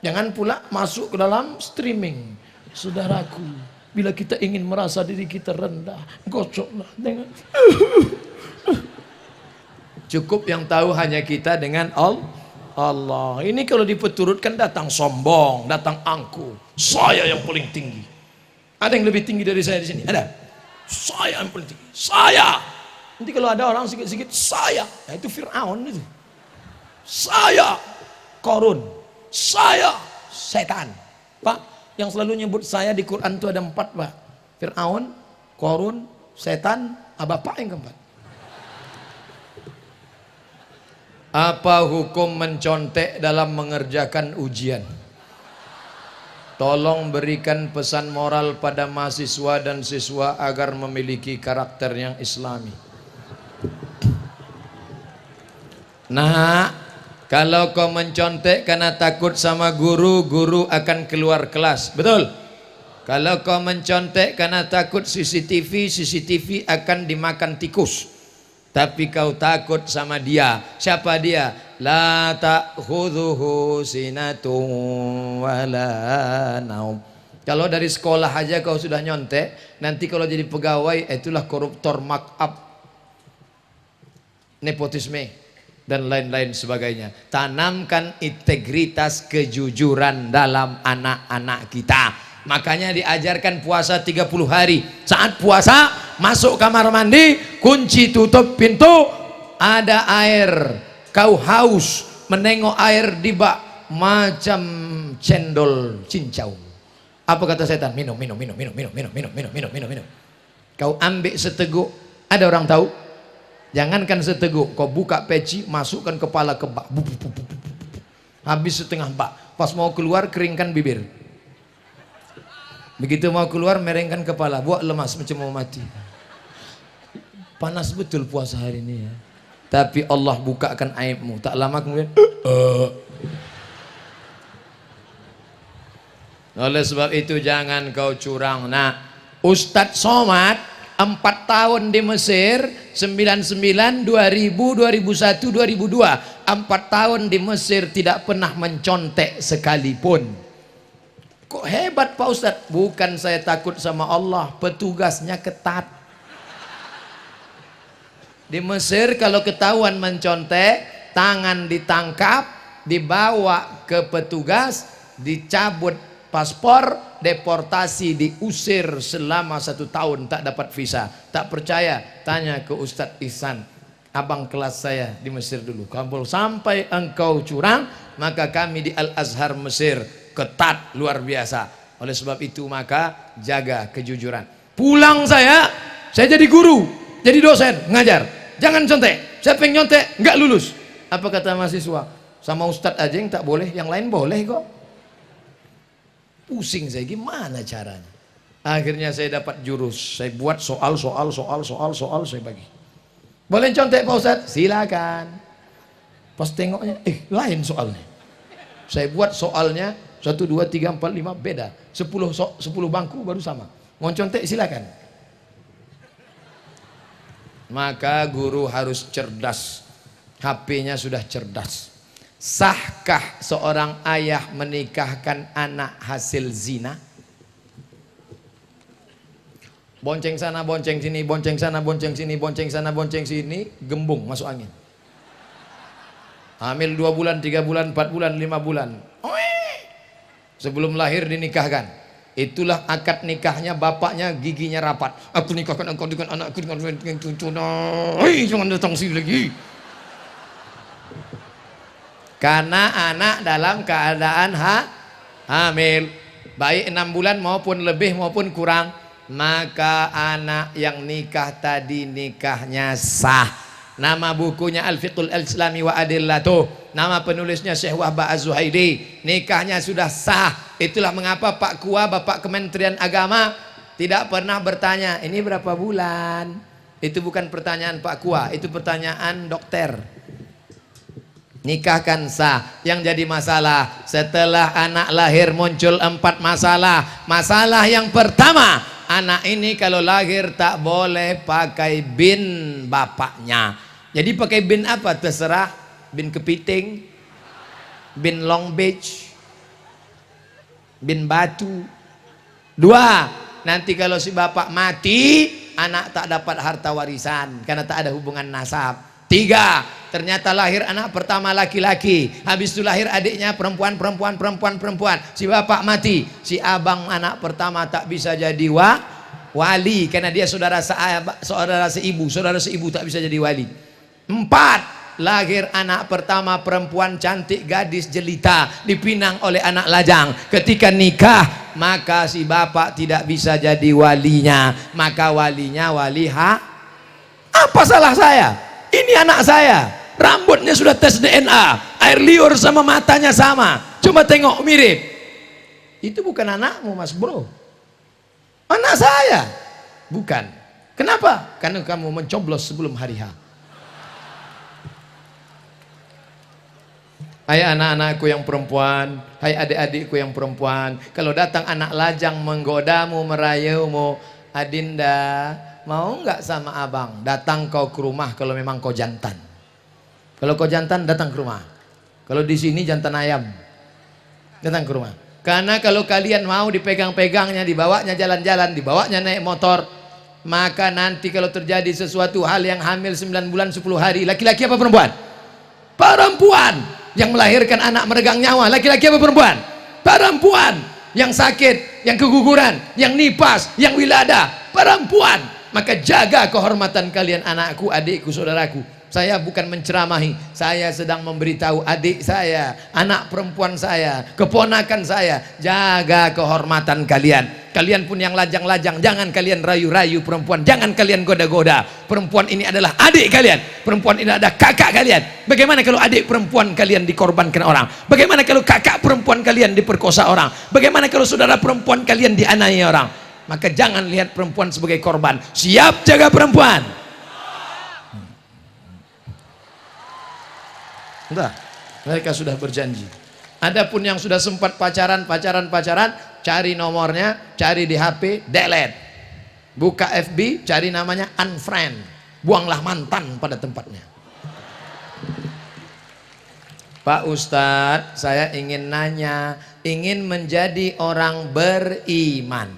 Jangan pula masuk ke dalam streaming. Saudaraku, bila kita ingin merasa diri kita rendah, gocoklah dengan cukup yang tahu hanya kita dengan Allah. Ini kalau dipeturutkan datang sombong, datang angkuh. Saya yang paling tinggi. Ada yang lebih tinggi dari saya di sini? Ada? Saya yang paling tinggi. Saya. Nanti kalau ada orang sikit-sikit saya, nah itu Fir'aun itu. Saya Korun, saya setan. Pak, yang selalu nyebut saya di Quran itu ada 4, Pak. Fir'aun, Korun, setan, Bapak yang keempat. Apa hukum mencontek dalam mengerjakan ujian? Tolong berikan pesan moral pada mahasiswa dan siswa agar memiliki karakter yang islami. Nah, kalau kau mencontek karena takut sama guru, guru akan keluar kelas. Betul? Kalau kau mencontek karena takut CCTV, CCTV akan dimakan tikus. Tapi kau takut sama dia. Siapa dia? La ta'khudhuhu sinatun wala naum. Kalau dari sekolah aja kau sudah nyontek, nanti kalau jadi pegawai itulah koruptor, markup, nepotisme dan lain-lain sebagainya. Tanamkan integritas, kejujuran dalam anak-anak kita. Makanya diajarkan puasa 30 hari. Saat puasa, masuk kamar mandi, kunci tutup pintu, ada air. Kau haus, menengok air di bak macam cendol cincau. Apa kata setan? Minum. Kau ambil seteguk. Ada orang tahu? Jangankan seteguk, kau buka peci, masukkan kepala ke bak, habis setengah bak. Pas mau keluar, keringkan bibir. Begitu mau keluar, merengkan kepala, buat lemas macam mau mati. Panas betul puasa hari ini ya. Tapi Allah bukakan aibmu. Tak lama kemudian oleh sebab itu jangan kau curang. Nah, Ustadz Somad 4 tahun di Mesir, 99, 2000, 2001, 2002. 4 tahun di Mesir tidak pernah mencontek sekalipun. Kok hebat Pak Ustadz? Bukan saya takut sama Allah, petugasnya ketat. Di Mesir kalau ketahuan mencontek, tangan ditangkap, dibawa ke petugas, dicabut paspor, deportasi, diusir selama 1 tahun, tak dapat visa. Tak percaya, tanya ke Ustadz Ihsan, abang kelas saya di Mesir dulu. Kalau sampai engkau curang, maka kami di Al-Azhar Mesir ketat luar biasa. Oleh sebab itu maka jaga kejujuran. Pulang saya jadi guru, jadi dosen, ngajar. Jangan contek. Siapa yang nyontek nggak lulus. Apa kata mahasiswa? Sama Ustadz aja yang tak boleh, yang lain boleh kok. Pusing saya, gimana caranya? Akhirnya saya dapat jurus. Saya buat soal saya bagi. Boleh contek Pak Ustadz? Silakan. Pas tengoknya, lain soalnya. Saya buat soalnya 1, 2, 3, 4, 5 beda. 10 bangku baru sama. Mau contek silakan. Maka guru harus cerdas. HP-nya sudah cerdas. Sahkah seorang ayah menikahkan anak hasil zina? Bonceng sana, bonceng sini, bonceng sana, bonceng sini, bonceng sana, bonceng sini, gembung masuk angin. Hamil 2 bulan, 3 bulan, 4 bulan, 5 bulan. Sebelum lahir dinikahkan. Itulah akad nikahnya, bapaknya giginya rapat. Aku nikahkan engkau dengan anakku dengan cucu. Jangan datang sini lagi. Karena anak dalam keadaan hamil, baik 6 bulan maupun lebih maupun kurang, maka anak yang nikah tadi nikahnya sah. Nama bukunya Al-Fiqhul Islami wa Adillatuh. Nama penulisnya Syekh Wahbah Az-Zuhaidi. Nikahnya sudah sah. Itulah mengapa Pak Kua, Bapak Kementerian Agama, tidak pernah bertanya, ini berapa bulan? Itu bukan pertanyaan Pak Kua, itu pertanyaan dokter. Nikahkan sah. Yang jadi masalah, setelah anak lahir muncul 4 masalah. Masalah yang pertama, anak ini kalau lahir tak boleh pakai bin bapaknya. Jadi pakai bin apa? Terserah. Bin kepiting, bin Long Beach, bin batu. 2, nanti kalau si bapak mati, anak tak dapat harta warisan karena tak ada hubungan nasab. 3, ternyata lahir anak pertama laki-laki, habis itu lahir adiknya perempuan. Si bapak mati, si abang anak pertama tak bisa jadi wali karena dia saudara seibu tak bisa jadi wali. 4, lahir anak pertama perempuan cantik, gadis jelita, dipinang oleh anak lajang. Ketika nikah, maka si bapak tidak bisa jadi walinya, maka walinya wali apa salah saya? Ini anak saya, rambutnya sudah tes DNA, air liur sama matanya sama, coba tengok mirip. Itu bukan anakmu mas bro, anak saya. Bukan. Kenapa? Karena kamu mencoblos sebelum hari H. Hai anak-anakku yang perempuan, hai adik-adikku yang perempuan, kalau datang anak lajang menggodamu, merayumu, Adinda, mau nggak sama abang? Datang kau ke rumah kalau memang kau jantan. Kalau kau jantan, datang ke rumah. Kalau di sini jantan ayam, datang ke rumah. Karena kalau kalian mau dipegang-pegangnya, dibawanya jalan-jalan, dibawanya naik motor, maka nanti kalau terjadi sesuatu hal yang hamil 9 bulan 10 hari, laki-laki apa perempuan? Perempuan. Yang melahirkan anak meregang nyawa, laki-laki apa perempuan? Perempuan. Yang sakit, yang keguguran, yang nipas, yang wilada, perempuan. Maka jaga kehormatan kalian, anakku, adikku, saudaraku. Saya bukan menceramahi, saya sedang memberitahu adik saya, anak perempuan saya, keponakan saya, jaga kehormatan kalian. Kalian pun yang lajang-lajang, jangan kalian rayu-rayu perempuan, jangan kalian goda-goda. Perempuan ini adalah adik kalian, perempuan ini adalah kakak kalian. Bagaimana kalau adik perempuan kalian dikorbankan orang? Bagaimana kalau kakak perempuan kalian diperkosa orang? Bagaimana kalau saudara perempuan kalian dianiaya orang? Maka jangan lihat perempuan sebagai korban. Siap jaga perempuan. Entah, mereka sudah berjanji. Adapun yang sudah sempat pacaran, cari nomornya, cari di HP, delete. Buka FB, cari namanya, unfriend. Buanglah mantan pada tempatnya. Pak Ustadz, saya ingin nanya, ingin menjadi orang beriman.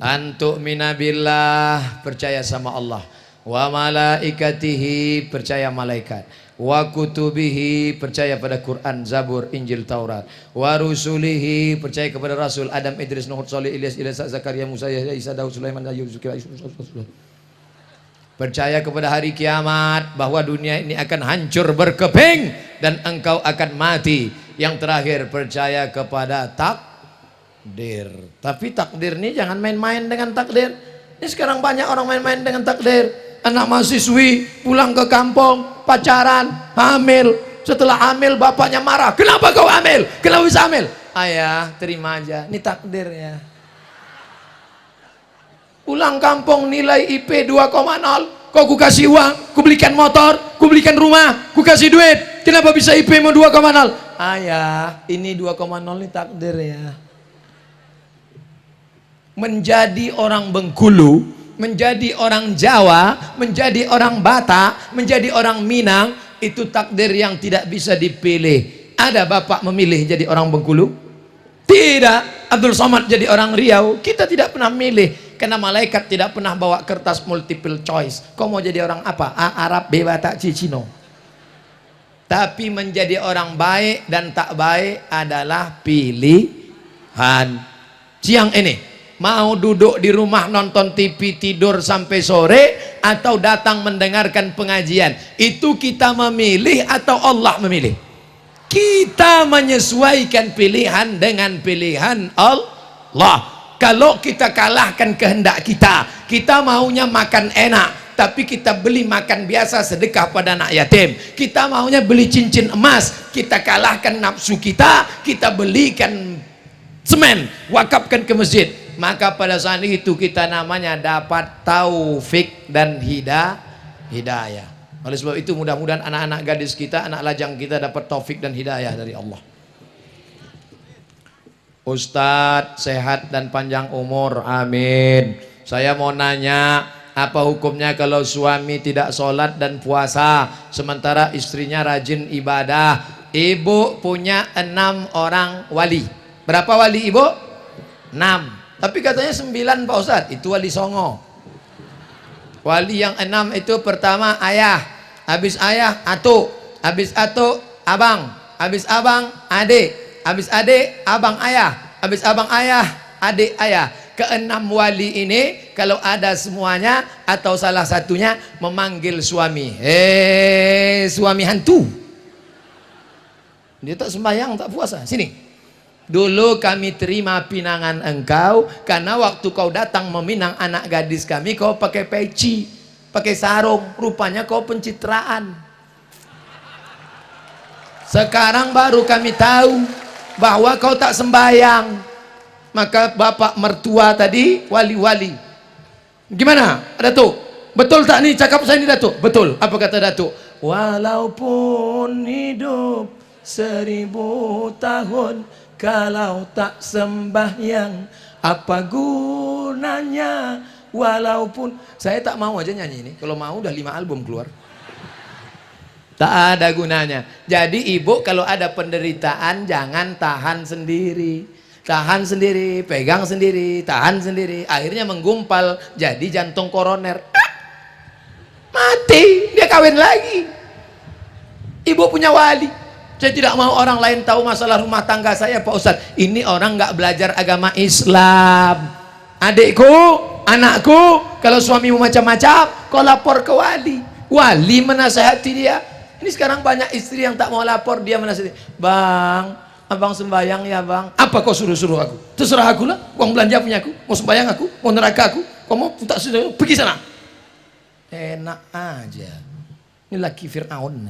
Antuk minabillah, percaya sama Allah. Wa malaikatihi, percaya malaikat. Wa kutubihi, percaya pada Quran, Zabur, Injil, Taurat. Wa rusulihi, percaya kepada Rasul Adam, Idris, Nuh, Saleh, Ilyas, Zakaria, Musa, Yahya, Isa, Daud, Sulaiman, Ayub, Zulkifli. Percaya kepada hari kiamat, bahwa dunia ini akan hancur berkeping dan engkau akan mati. Yang terakhir, percaya kepada takdir. Tapi takdir ini jangan main-main dengan takdir. Ini sekarang banyak orang main-main dengan takdir. Anak mahasiswi pulang ke kampung, pacaran, hamil. Setelah hamil bapaknya marah, kenapa kau hamil? Kenapa bisa hamil? Ayah, terima aja, ini takdirnya. Pulang kampung nilai IP 2,0. Kok ku kasih uang, ku belikan motor, ku belikan rumah, ku kasih duit. Kenapa bisa IP mu 2,0? Ayah, ini 2,0 ini takdirnya. Menjadi orang Bengkulu, menjadi orang Jawa, menjadi orang Batak, menjadi orang Minang, itu takdir yang tidak bisa dipilih. Ada bapak memilih jadi orang Bengkulu? Tidak. Abdul Somad jadi orang Riau? Kita tidak pernah milih, karena malaikat tidak pernah bawa kertas multiple choice. Kau mau jadi orang apa? A, Arab, B, Batak, C, Cino. Tapi menjadi orang baik dan tak baik adalah pilihan. Siang ini mau duduk di rumah nonton TV tidur sampai sore, atau datang mendengarkan pengajian, itu kita memilih atau Allah memilih? Kita menyesuaikan pilihan dengan pilihan Allah. Kalau kita kalahkan kehendak kita, kita maunya makan enak, tapi kita beli makan biasa sedekah pada anak yatim. Kita maunya beli cincin emas, kita kalahkan nafsu kita, kita belikan semen, wakafkan ke masjid. Maka pada saat itu kita namanya dapat taufik dan hidayah. Oleh sebab itu mudah-mudahan anak-anak gadis kita, anak lajang kita dapat taufik dan hidayah dari Allah. Ustadz sehat dan panjang umur, amin. Saya mau nanya, apa hukumnya kalau suami tidak sholat dan puasa sementara istrinya rajin ibadah? Ibu punya 6 orang wali. Berapa wali ibu? 6. Tapi katanya 9 Pak Ustadz. Itu wali songo. Wali yang 6 itu pertama ayah, habis ayah atuk, habis atuk abang, habis abang adik, habis adik abang ayah, habis abang ayah adik ayah. Keenam wali ini kalau ada semuanya atau salah satunya memanggil suami, suami hantu. Dia tak sembahyang, tak puasa. Sini, dulu kami terima pinangan engkau karena waktu kau datang meminang anak gadis kami, kau pakai peci, pakai sarung, rupanya kau pencitraan. Sekarang baru kami tahu bahwa kau tak sembahyang. Maka bapak mertua tadi wali-wali. Gimana Datuk? Betul tak nih cakap saya ini Datuk? Betul. Apa kata Datuk? Walaupun hidup 1000 tahun, kalau tak sembahyang apa gunanya? Walaupun saya tak mau aja nyanyi ini. Kalau mau udah 5 album keluar. Tak ada gunanya. Jadi ibu kalau ada penderitaan jangan tahan sendiri. Tahan sendiri, pegang sendiri, tahan sendiri. Akhirnya menggumpal jadi jantung koroner. Mati, dia kawin lagi. Ibu punya wali. Saya tidak mau orang lain tahu masalah rumah tangga saya Pak Ustadz. Ini orang nggak belajar agama Islam. Adikku, anakku, kalau suamimu macam-macam, kau lapor ke wali. Wali menasehati dia. Ini sekarang banyak istri yang tak mau lapor, dia menasehati. Bang, abang sembahyang ya bang. Apa kau suruh-suruh aku? Terserah aku lah. Uang belanja punya aku. Mau sembahyang aku, mau neraka aku. Kau mau tak suruh, pergi sana. Enak aja. Ini laki Fir'aun.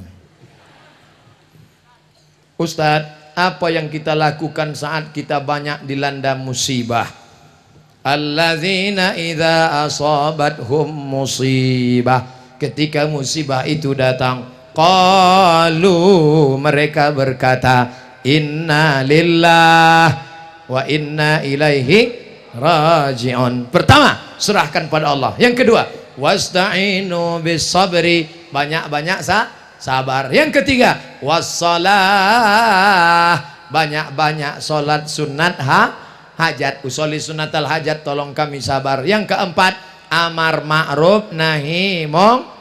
Ustadz, apa yang kita lakukan saat kita banyak dilanda musibah? Alladzina idza asabathum musibah. Ketika musibah itu datang, qalu, mereka berkata, inna lillah wa inna ilaihi raji'un. Pertama, serahkan pada Allah. Yang kedua, wasta'inu bis sabri, banyak-banyak sabar. Yang ketiga, wassalah, banyak-banyak salat sunat hajat. Usolli sunatal hajat, tolong kami sabar. Yang keempat, amar ma'ruf nahi mungkar.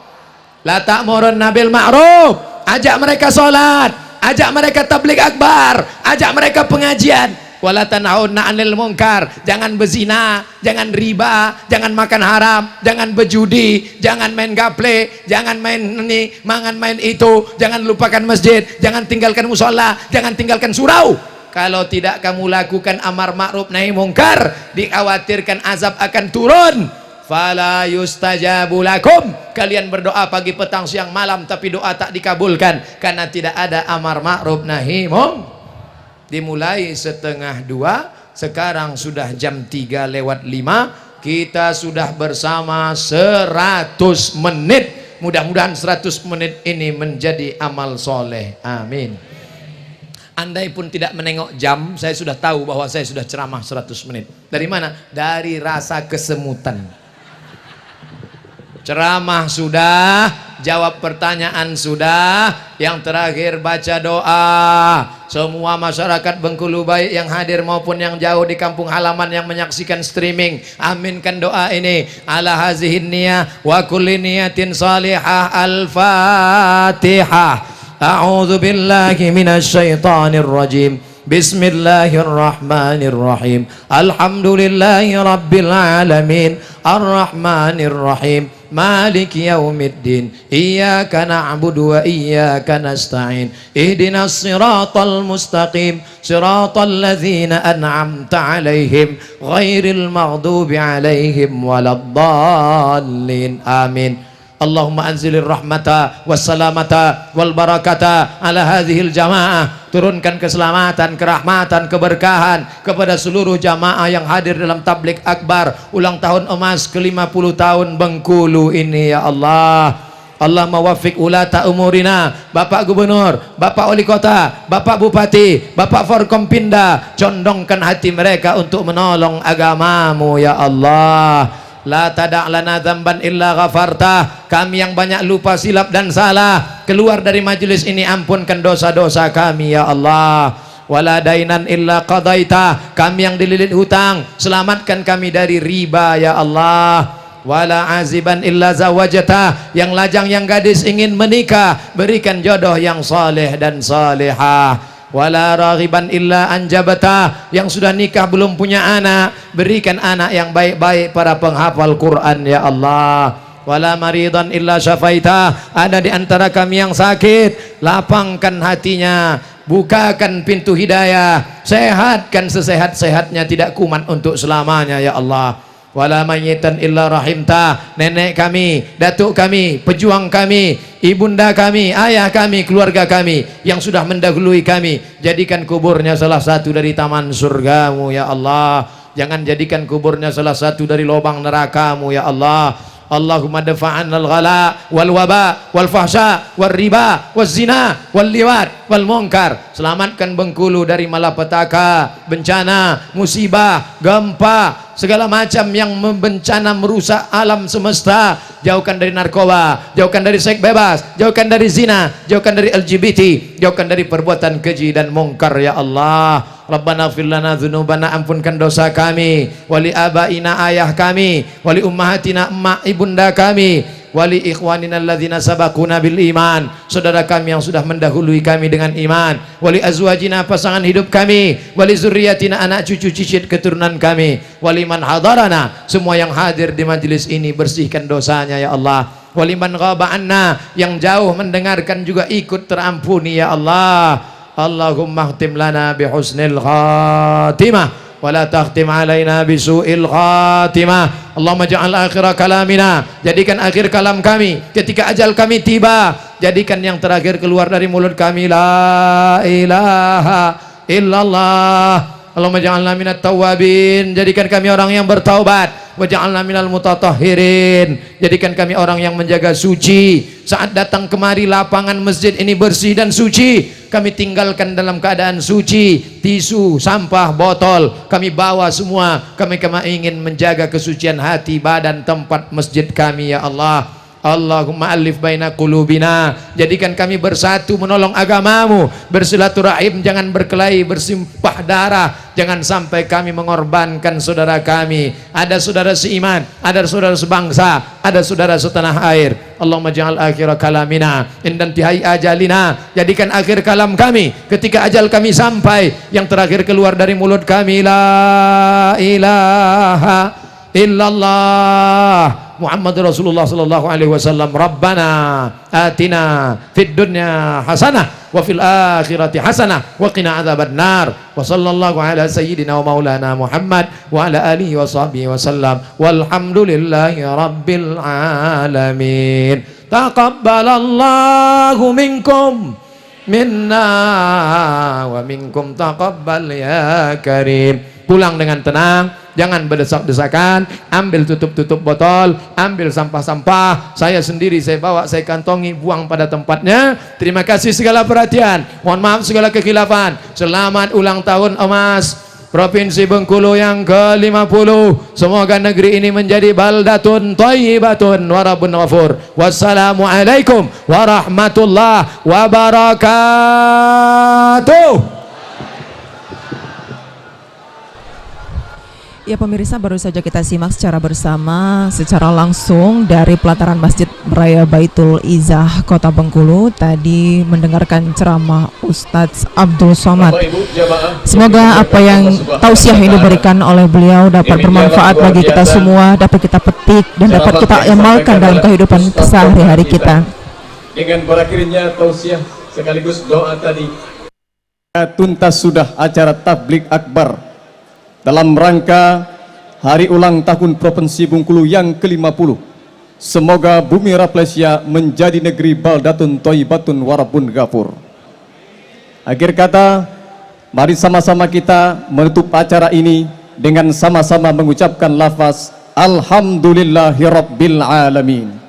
La ta'murun nabil ma'ruf, ajak mereka salat, ajak mereka tabligh akbar, ajak mereka pengajian. Wala tanhauna 'anil munkar, jangan berzina, jangan riba, jangan makan haram, jangan berjudi, jangan main gaple, jangan main ini, jangan main itu, jangan lupakan masjid, jangan tinggalkan musola, jangan tinggalkan surau. Kalau tidak kamu lakukan amar ma'ruf nahi munkar, dikhawatirkan azab akan turun. Fala yustajabu lakum, kalian berdoa pagi petang siang malam tapi doa tak dikabulkan karena tidak ada amar ma'ruf nahi munkar. Dimulai 1:30, sekarang sudah jam 3:05, kita sudah bersama 100 menit. Mudah-mudahan 100 menit ini menjadi amal soleh, amin. Andai pun tidak menengok jam, saya sudah tahu bahwa saya sudah ceramah 100 menit. Dari mana? Dari rasa kesemutan. Ceramah sudah, jawab pertanyaan sudah, yang terakhir baca doa. Semua masyarakat Bengkulu baik yang hadir maupun yang jauh di kampung halaman yang menyaksikan streaming, aminkan doa ini. Ala hazihin niyah wa kulli niyatin salihah. Al-Fatihah. A'udzu billahi minasyaitonir rajim. Bismillahirrahmanirrahim. Alhamdulillahi rabbil alamin. Arrahmanirrahim. Maliki yaumiddin. Iyyaka na'budu wa iyyaka nasta'in. Ihdinas siratal mustaqim. Siratal ladzina an'amta 'alaihim ghairil maghdubi 'alaihim waladdallin. Amin. Allahumma anzilir rahmata wassalamata wal barakata ala hadhil jamaah. Turunkan keselamatan, kerahmatan, keberkahan kepada seluruh jamaah yang hadir dalam tablik akbar ulang tahun emas ke-50 tahun Bengkulu ini ya Allah. Allah mawaffiq ulata umurina, Bapak Gubernur, Bapak Wali Kota, Bapak Bupati, Bapak Forkompinda, condongkan hati mereka untuk menolong agamamu ya Allah. La tada' lana dzamban illa ghafartah. Kami yang banyak lupa, silap dan salah keluar dari majelis ini, ampunkan dosa-dosa kami ya Allah. Wala dainan illa qadaita. Kami yang dililit hutang, selamatkan kami dari riba ya Allah. Wala aziban illa zawajata. Yang lajang, yang gadis ingin menikah, berikan jodoh yang saleh dan salihah. Wala raghiban illa anjabata. Yang sudah nikah belum punya anak, berikan anak yang baik-baik para penghafal Quran ya Allah. Wala maridan illa syafaita. Ada di antara kami yang sakit, lapangkan hatinya, bukakan pintu hidayah, sehatkan sesehat-sehatnya, tidak kumat untuk selamanya ya Allah. Wala mayyitan illa rahimta. Nenek kami, datuk kami, pejuang kami, ibunda kami, ayah kami, keluarga kami yang sudah mendahului kami, jadikan kuburnya salah satu dari taman surgamu ya Allah. Jangan jadikan kuburnya salah satu dari lubang nerakamu ya Allah. Allahumma dafa'anna al-ghala wal waba wal fahsya wal riba wal zina wal liwat wal munkar. Selamatkan Bengkulu dari malapetaka, bencana, musibah, gempa, segala macam yang bencana merusak alam semesta. Jauhkan dari narkoba, jauhkan dari seks bebas, jauhkan dari zina, jauhkan dari LGBT, jauhkan dari perbuatan keji dan mungkar ya Allah. Rabbana ighfir lana dzunubana, ampunkan dosa kami, wali abaina, ayah kami, wali ummahatina, emak ibunda kami, wali ikhwanina alladzina sabaquna bil iman, saudara kami yang sudah mendahului kami dengan iman, wali azwajina, pasangan hidup kami, wali zurriyatina, anak cucu cicit keturunan kami, wali man hadarana, semua yang hadir di majelis ini bersihkan dosanya ya Allah. Wali man ghaba anna, yang jauh mendengarkan juga ikut terampuni ya Allah. Allahumma khtim lana bihusnil khatimah wa la takhtim alaina bisu'il khatimah. Allahumma ja'al akhira kalamina, jadikan akhir kalam kami ketika ajal kami tiba, jadikan yang terakhir keluar dari mulut kami la ilaha illallah. Allahumma ja'alna minat tawabin, jadikan kami orang yang bertaubat. Wa ja'alna minal mutatahhirin, jadikan kami orang yang menjaga suci. Saat datang kemari lapangan masjid ini bersih dan suci, kami tinggalkan dalam keadaan suci. Tisu, sampah, botol kami bawa semua. Kami ingin menjaga kesucian hati, badan, tempat masjid kami ya Allah. Allahumma alif baina qulubina, jadikan kami bersatu menolong agamamu, bersilaturahim, jangan berkelahi, bersimpah darah, jangan sampai kami mengorbankan saudara kami. Ada saudara seiman, ada saudara sebangsa, ada saudara setanah air. Allahumma ja'al akhir kalamina indan tihai ajalina, jadikan akhir kalam kami ketika ajal kami sampai, yang terakhir keluar dari mulut kami la ilaha illallah Muhammad Rasulullah sallallahu alaihi wasallam. Rabbana atina fid dunya hasanah wa fil akhirati hasanah wa qina adzabannar. Wa sallallahu ala sayyidina wa maulana Muhammad wa ala alihi wa sahbihi wasallam. Walhamdulillahi rabbil alamin. Taqabbalallahu minkum minna wa minkum taqabbal ya karim. Pulang dengan tenang, jangan berdesak-desakan. Ambil tutup-tutup botol, ambil sampah-sampah, saya sendiri saya bawa, saya kantongi, buang pada tempatnya. Terima kasih segala perhatian, mohon maaf segala kekhilafan. Selamat ulang tahun emas Provinsi Bengkulu yang ke-50. Semoga negeri ini menjadi baldatun thayyibatun wa rabbun ghafur. Wassalamualaikum warahmatullahi wabarakatuh. Ya pemirsa, baru saja kita simak secara bersama, secara langsung dari pelataran Masjid Raya Baitul Izzah Kota Bengkulu tadi mendengarkan ceramah Ustadz Abdul Somad. Semoga apa yang tausiah yang diberikan oleh beliau dapat bermanfaat bagi kita semua, dapat kita petik dan dapat kita amalkan dalam kehidupan sehari-hari kita. Dengan berakhirnya tausiah sekaligus doa tadi, tuntas sudah acara tabligh akbar dalam rangka hari ulang tahun Provinsi Bengkulu yang ke-50. Semoga bumi Rafflesia menjadi negeri baldatun thayyibatun warabun ghafur. Akhir kata, mari sama-sama kita menutup acara ini dengan sama-sama mengucapkan lafaz Alhamdulillahirabbil alamin.